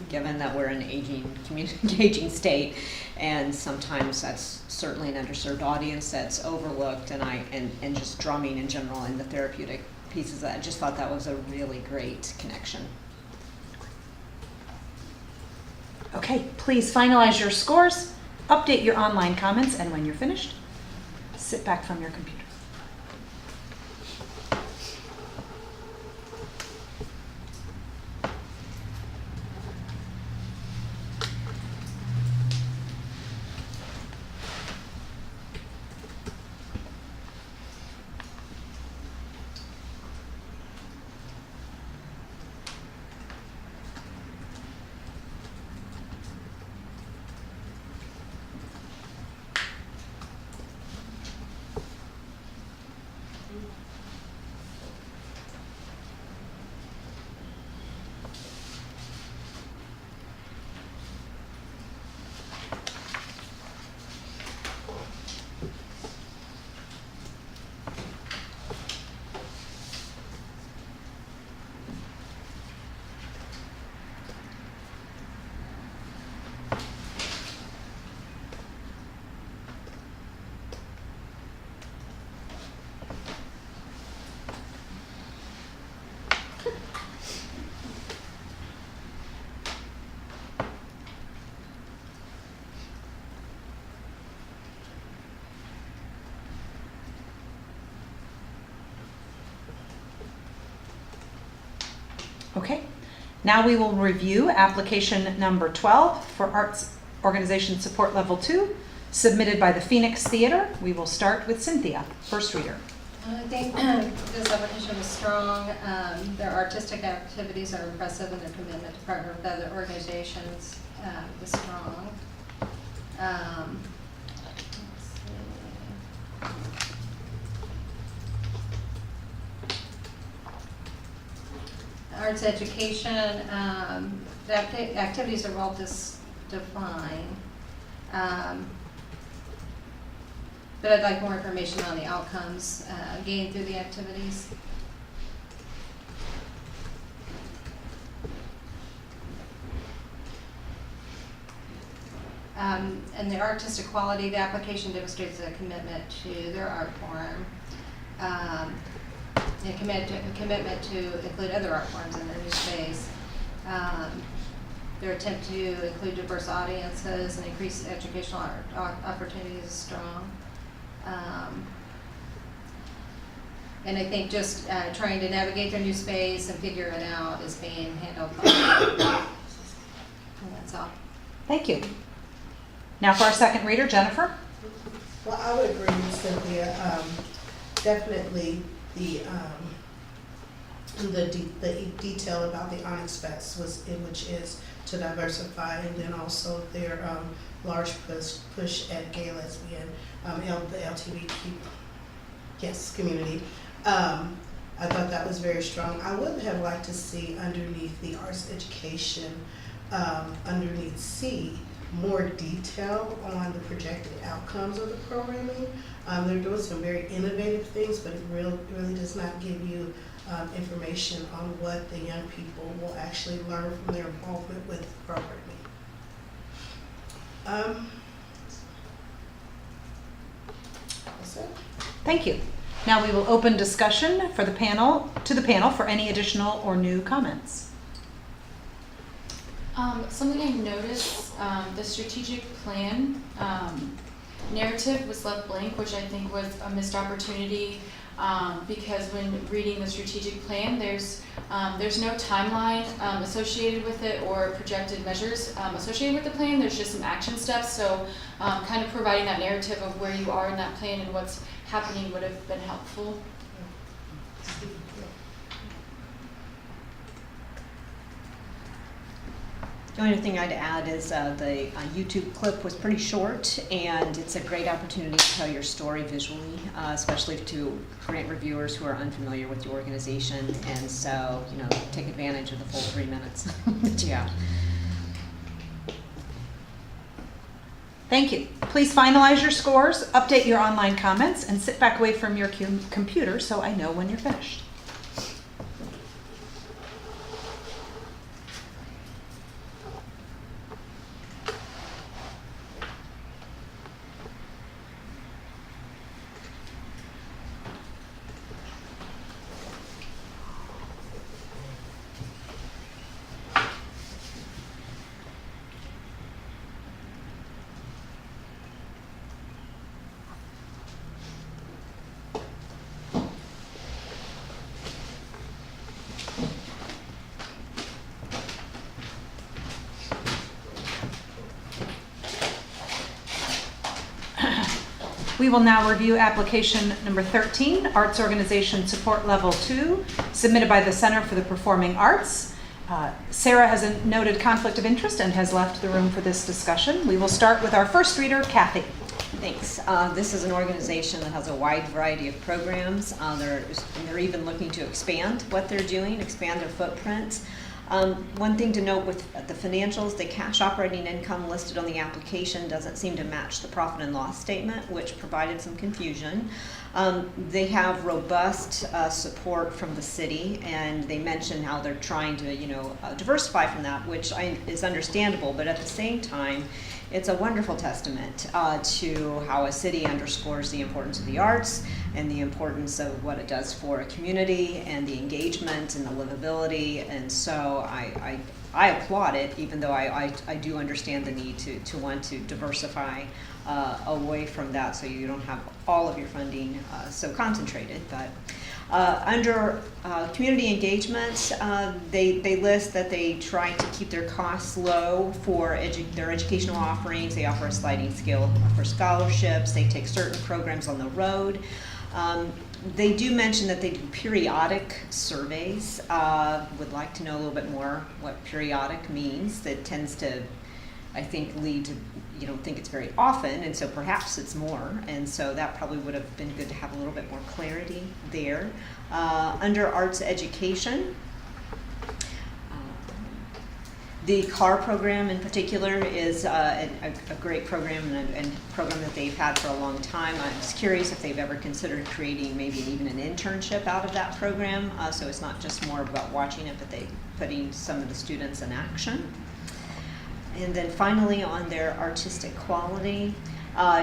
given that we're an aging state, and sometimes that's certainly an underserved audience that's overlooked, and just drumming in general and the therapeutic pieces. I just thought that was a really great connection. Okay, please finalize your scores, update your online comments, and when you're finished, sit back from your computer. Okay, now we will review application number 12 for Arts Organization Support Level 2, submitted by the Phoenix Theater. We will start with Cynthia, first reader. I think this application was strong. Their artistic activities are impressive, and their commitment to partner with other organizations is strong. Let's see. Arts education, the activities are well defined, but I'd like more information on the outcomes gained through the activities. And the artistic quality, the application demonstrates a commitment to their art form. A commitment to include other art forms in their new space. Their attempt to include diverse audiences and increase educational opportunities is strong. And I think just trying to navigate their new space and figure it out is being handled by and that's all. Thank you. Now for our second reader, Jennifer. Well, I would agree with Cynthia. Definitely the detail about the Onyx Fest which is to diversify, and then also their large push at gay, lesbian, the LGBTQ community. I thought that was very strong. I would have liked to see underneath the arts education, underneath C, more detail on the projected outcomes of the programming. They're doing some very innovative things, but it really does not give you information on what the young people will actually learn from their involvement with the programming. That's it. Thank you. Now we will open discussion for the panel for any additional or new comments. Something I noticed, the strategic plan narrative was left blank, which I think was a missed opportunity, because when reading the strategic plan, there's no timeline associated with it or projected measures associated with the plan. There's just some action steps. So kind of providing that narrative of where you are in that plan and what's happening would have been helpful. The only thing I'd add is the YouTube clip was pretty short, and it's a great opportunity to tell your story visually, especially to grant reviewers who are unfamiliar with your organization. And so, take advantage of the full 3 minutes that you have. Thank you. Please finalize your scores, update your online comments, and sit back away from your computer so I know when you're finished. We will now review application number 13, Arts Organization Support Level 2, submitted by the Center for the Performing Arts. Sarah has a noted conflict of interest and has left the room for this discussion. We will start with our first reader, Kathy. Thanks. This is an organization that has a wide variety of programs. They're even looking to expand what they're doing, expand their footprint. One thing to note with the financials, the cash operating income listed on the application doesn't seem to match the profit and loss statement, which provided some confusion. They have robust support from the city, and they mention how they're trying to, diversify from that, which is understandable, but at the same time, it's a wonderful testament to how a city underscores the importance of the arts and the importance of what it does for a community and the engagement and the livability. And so I applaud it, even though I do understand the need to want to diversify away from that so you don't have all of your funding so concentrated. But under community engagement, they list that they try to keep their costs low for their educational offerings. They offer a sliding scale for scholarships. They take certain programs on the road. They do mention that they do periodic surveys. Would like to know a little bit more what periodic means. That tends to, I think, lead to, you don't think it's very often, and so perhaps it's more, and so that probably would have been good to have a little bit more clarity there. Under arts education, the CAR program in particular is a great program and program that they've had for a long time. I was curious if they've ever considered creating maybe even an internship out of that program, so it's not just more about watching it, but they putting some of the students in action. And then finally, on their artistic quality,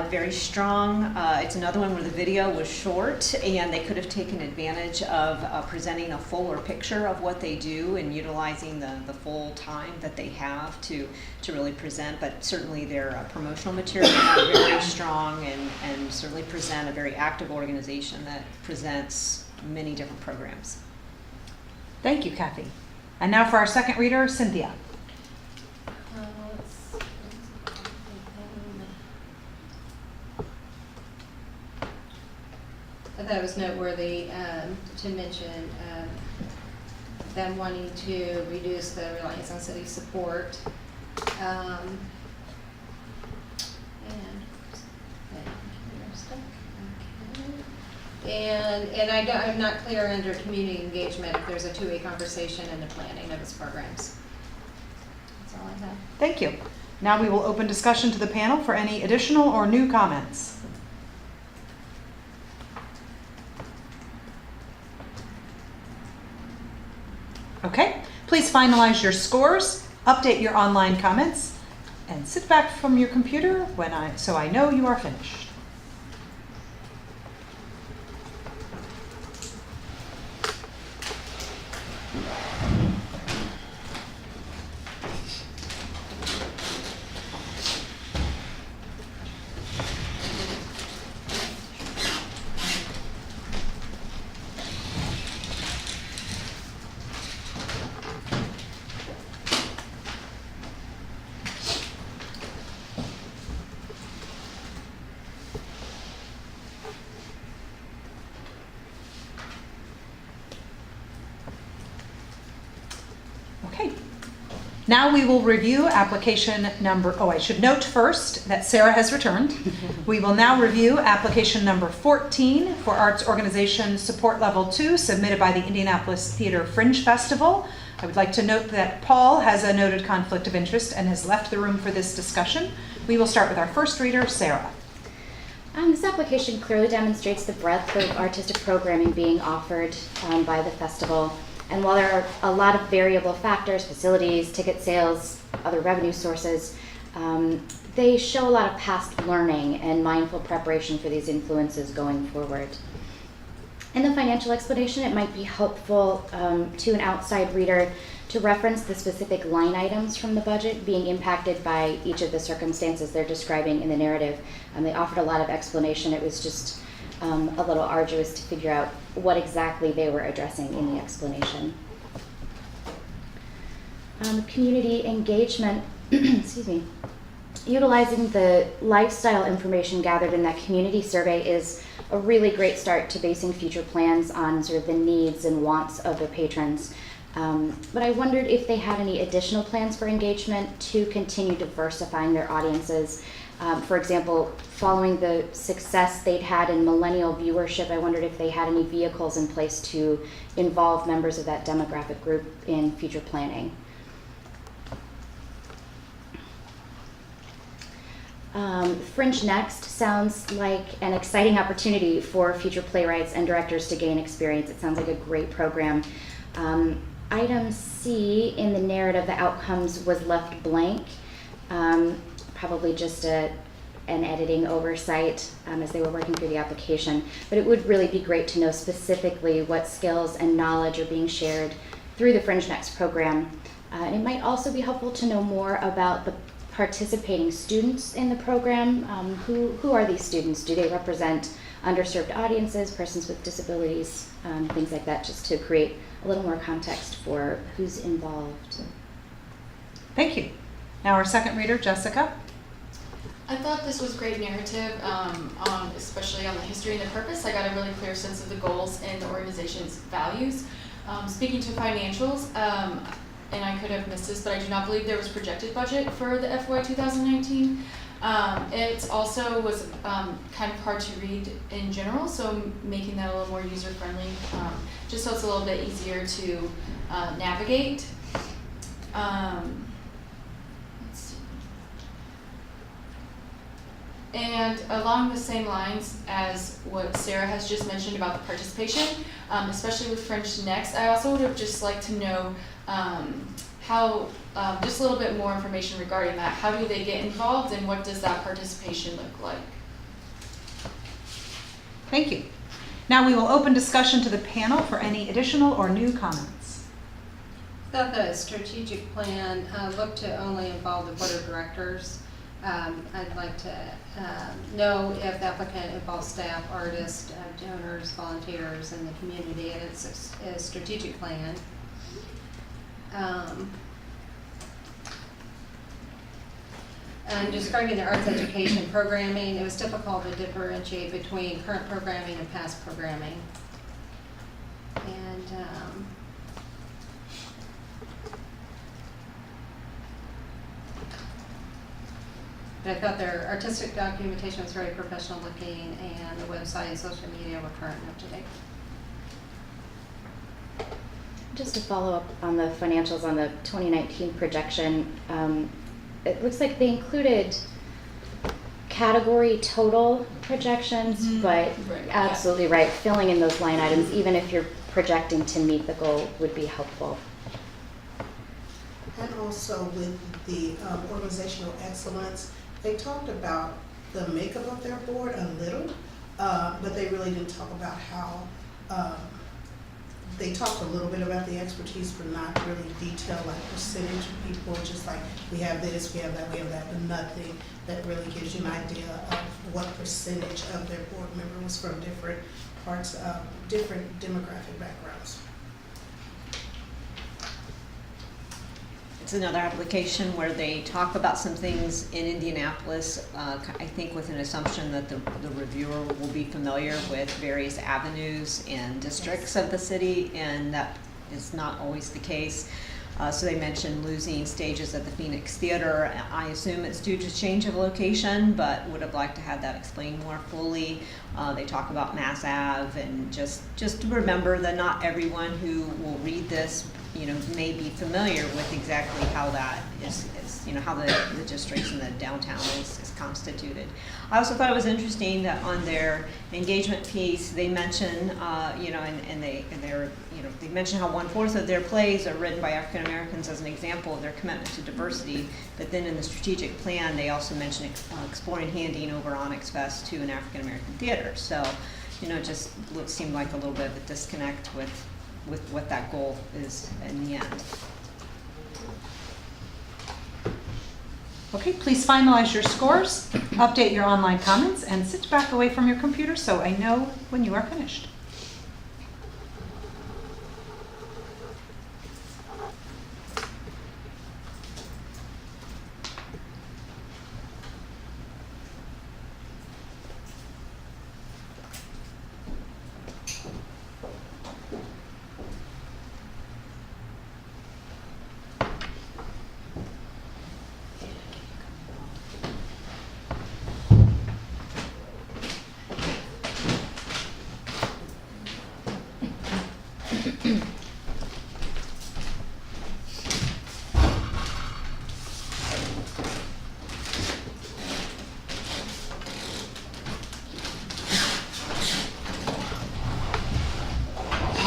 very strong. It's another one where the video was short, and they could have taken advantage of presenting a fuller picture of what they do and utilizing the full time that they have to really present. But certainly their promotional materials are very strong and certainly present a very active organization that presents many different programs. Thank you, Kathy. And now for our second reader, Cynthia. I thought it was noteworthy to mention them wanting to reduce the reliance on city support. And I'm not clear under community engagement if there's a two-way conversation in the planning of its programs. That's all I have. Thank you. Now we will open discussion to the panel for any additional or new comments. Okay, please finalize your scores, update your online comments, and sit back from your computer so I know you are finished. Now we will review application number, I should note first that Sarah has returned. We will now review application number 14 for Arts Organization Support Level 2 submitted by the Indianapolis Theater Fringe Festival. I would like to note that Paul has a noted conflict of interest and has left the room for this discussion. We will start with our first reader, Sarah. This application clearly demonstrates the breadth of artistic programming being offered by the festival. And while there are a lot of variable factors, facilities, ticket sales, other revenue sources, they show a lot of past learning and mindful preparation for these influences going forward. In the financial explanation, it might be helpful to an outside reader to reference the specific line items from the budget being impacted by each of the circumstances they're describing in the narrative. They offered a lot of explanation. It was just a little arduous to figure out what exactly they were addressing in the explanation. Community engagement, excuse me, utilizing the lifestyle information gathered in that community survey is a really great start to basing future plans on sort of the needs and wants of the patrons. But I wondered if they had any additional plans for engagement to continue diversifying their audiences. For example, following the success they'd had in millennial viewership, I wondered if they had any vehicles in place to involve members of that demographic group in future planning. Fringe Next sounds like an exciting opportunity for future playwrights and directors to gain experience. It sounds like a great program. Item C in the narrative, the outcomes was left blank. Probably just an editing oversight as they were working through the application. But it would really be great to know specifically what skills and knowledge are being shared through the Fringe Next program. And it might also be helpful to know more about the participating students in the program. Who are these students? Do they represent underserved audiences, persons with disabilities, things like that, just to create a little more context for who's involved. Thank you. Now our second reader, Jessica. I thought this was great narrative, especially on the history and the purpose. I got a really clear sense of the goals and the organization's values. Speaking to financials, and I could have missed this, but I do not believe there was projected budget for the FY 2019. It also was kind of hard to read in general, so making that a little more user-friendly, just so it's a little bit easier to navigate. Let's see. And along the same lines as what Sarah has just mentioned about the participation, especially with Fringe Next, I also would have just liked to know how, just a little bit more information regarding that. How do they get involved and what does that participation look like? Thank you. Now we will open discussion to the panel for any additional or new comments. I thought the strategic plan looked to only involve the board of directors. I'd like to know if the applicant involves staff, artists, donors, volunteers, and the community, and it's a strategic plan. And describing the arts education programming, it was difficult to differentiate between current programming and past programming. And but I thought their artistic documentation was very professional looking, and the website and social media were current and up to date. Just to follow up on the financials on the 2019 projection, it looks like they included category total projections, but absolutely right, filling in those line items, even if you're projecting to meet the goal, would be helpful. And also with the organizational excellence, they talked about the makeup of their board a little, but they really didn't talk about how, they talked a little bit about the expertise, but not really detailed, like percentage of people, just like we have this, we have that, but nothing that really gives you an idea of what percentage of their board member was from different parts of different demographic backgrounds. It's another application where they talk about some things in Indianapolis, I think with an assumption that the reviewer will be familiar with various avenues and districts of the city, and that is not always the case. So they mentioned losing stages at the Phoenix Theater. I assume it's due to change of location, but would have liked to have that explained more fully. They talk about Mass Ave, and just to remember that not everyone who will read this, may be familiar with exactly how that is how the districts in the downtown is constituted. I also thought it was interesting that on their engagement piece, they mention, they mention how 1/4 of their plays are written by African Americans as an example of their commitment to diversity. But then in the strategic plan, they also mention exploring handing over Onyx Fest to an African American theater. So, just seemed like a little bit of a disconnect with what that goal is in the end. Okay, please finalize your scores, update your online comments, and sit back away from your computer so I know when you are finished.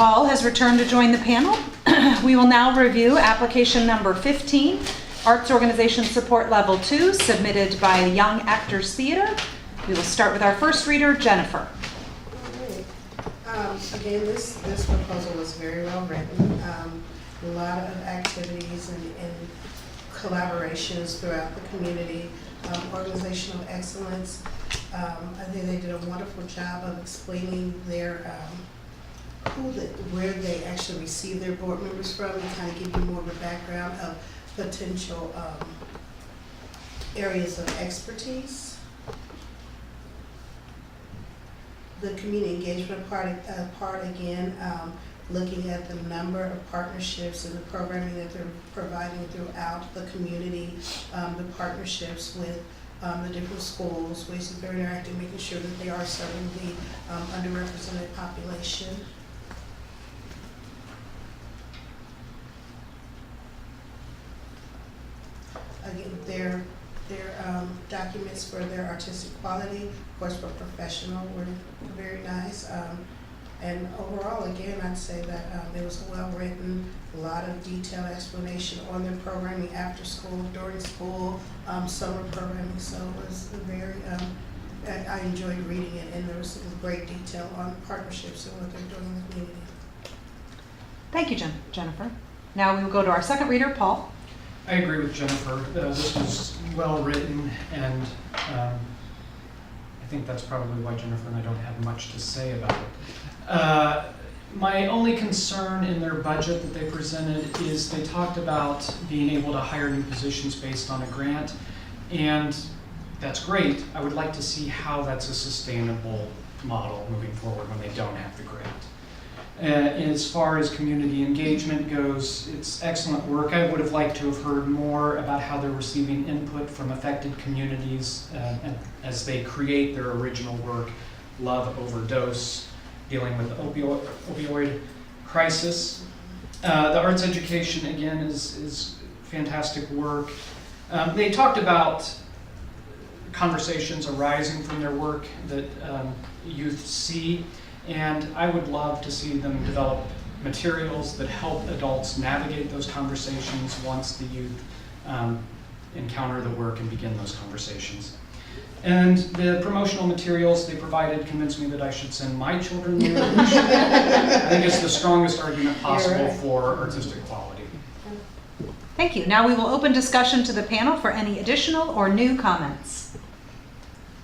Paul has returned to join the panel. We will now review application number 15, Arts Organization Support Level 2, submitted by Young Actors Theater. We will start with our first reader, Jennifer. All right. Again, this proposal was very well written. A lot of activities and collaborations throughout the community. Organizational excellence. I think they did a wonderful job of explaining their where they actually receive their board members from, and kind of give you more of a background of potential areas of expertise. The community engagement part again, looking at the number of partnerships and the programming that they're providing throughout the community, the partnerships with the different schools, ways that they're interacting, making sure that they are serving the underrepresented population. Again, their documents for their artistic quality, of course, for professional, were very nice. And overall, again, I'd say that it was well written, a lot of detailed explanation on their programming after school, during school, summer programming. So it was very, I enjoyed reading it, and there was some great detail on partnerships and what they're doing in the community. Thank you, Jennifer. Now we will go to our second reader, Paul. I agree with Jennifer. This was well written, and I think that's probably why Jennifer and I don't have much to say about it. My only concern in their budget that they presented is they talked about being able to hire new positions based on a grant, and that's great. I would like to see how that's a sustainable model moving forward when they don't have the grant. As far as community engagement goes, it's excellent work. I would have liked to have heard more about how they're receiving input from affected communities as they create their original work, Love Overdose, dealing with the opioid crisis. The arts education, again, is fantastic work. They talked about conversations arising from their work that youth see. And I would love to see them develop materials that help adults navigate those conversations once the youth encounter the work and begin those conversations. And the promotional materials they provided convinced me that I should send my children there. I think it's the strongest argument possible for artistic quality. Thank you. Now we will open discussion to the panel for any additional or new comments.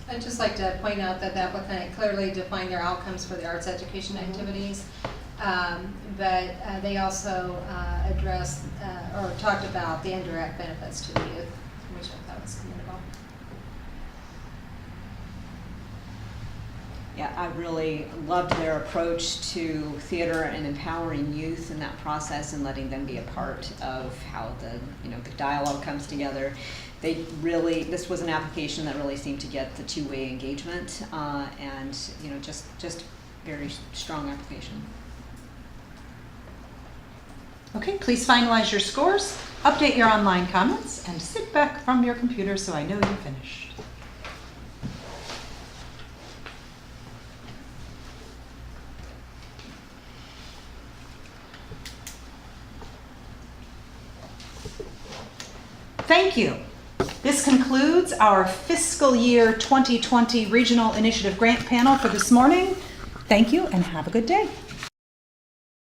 I'd just like to point out that the applicant clearly defined their outcomes for the arts education activities, but they also addressed or talked about the indirect benefits to the youth, which I thought was commendable. Yeah, I really loved their approach to theater and empowering youth in that process and letting them be a part of how the dialogue comes together. This was an application that really seemed to get the two-way engagement, and just very strong application. Okay, please finalize your scores, update your online comments, and sit back from your computer so I know you're finished. Thank you. This concludes our fiscal year 2020 Regional Initiative Grant Panel for this morning. Thank you and have a good day.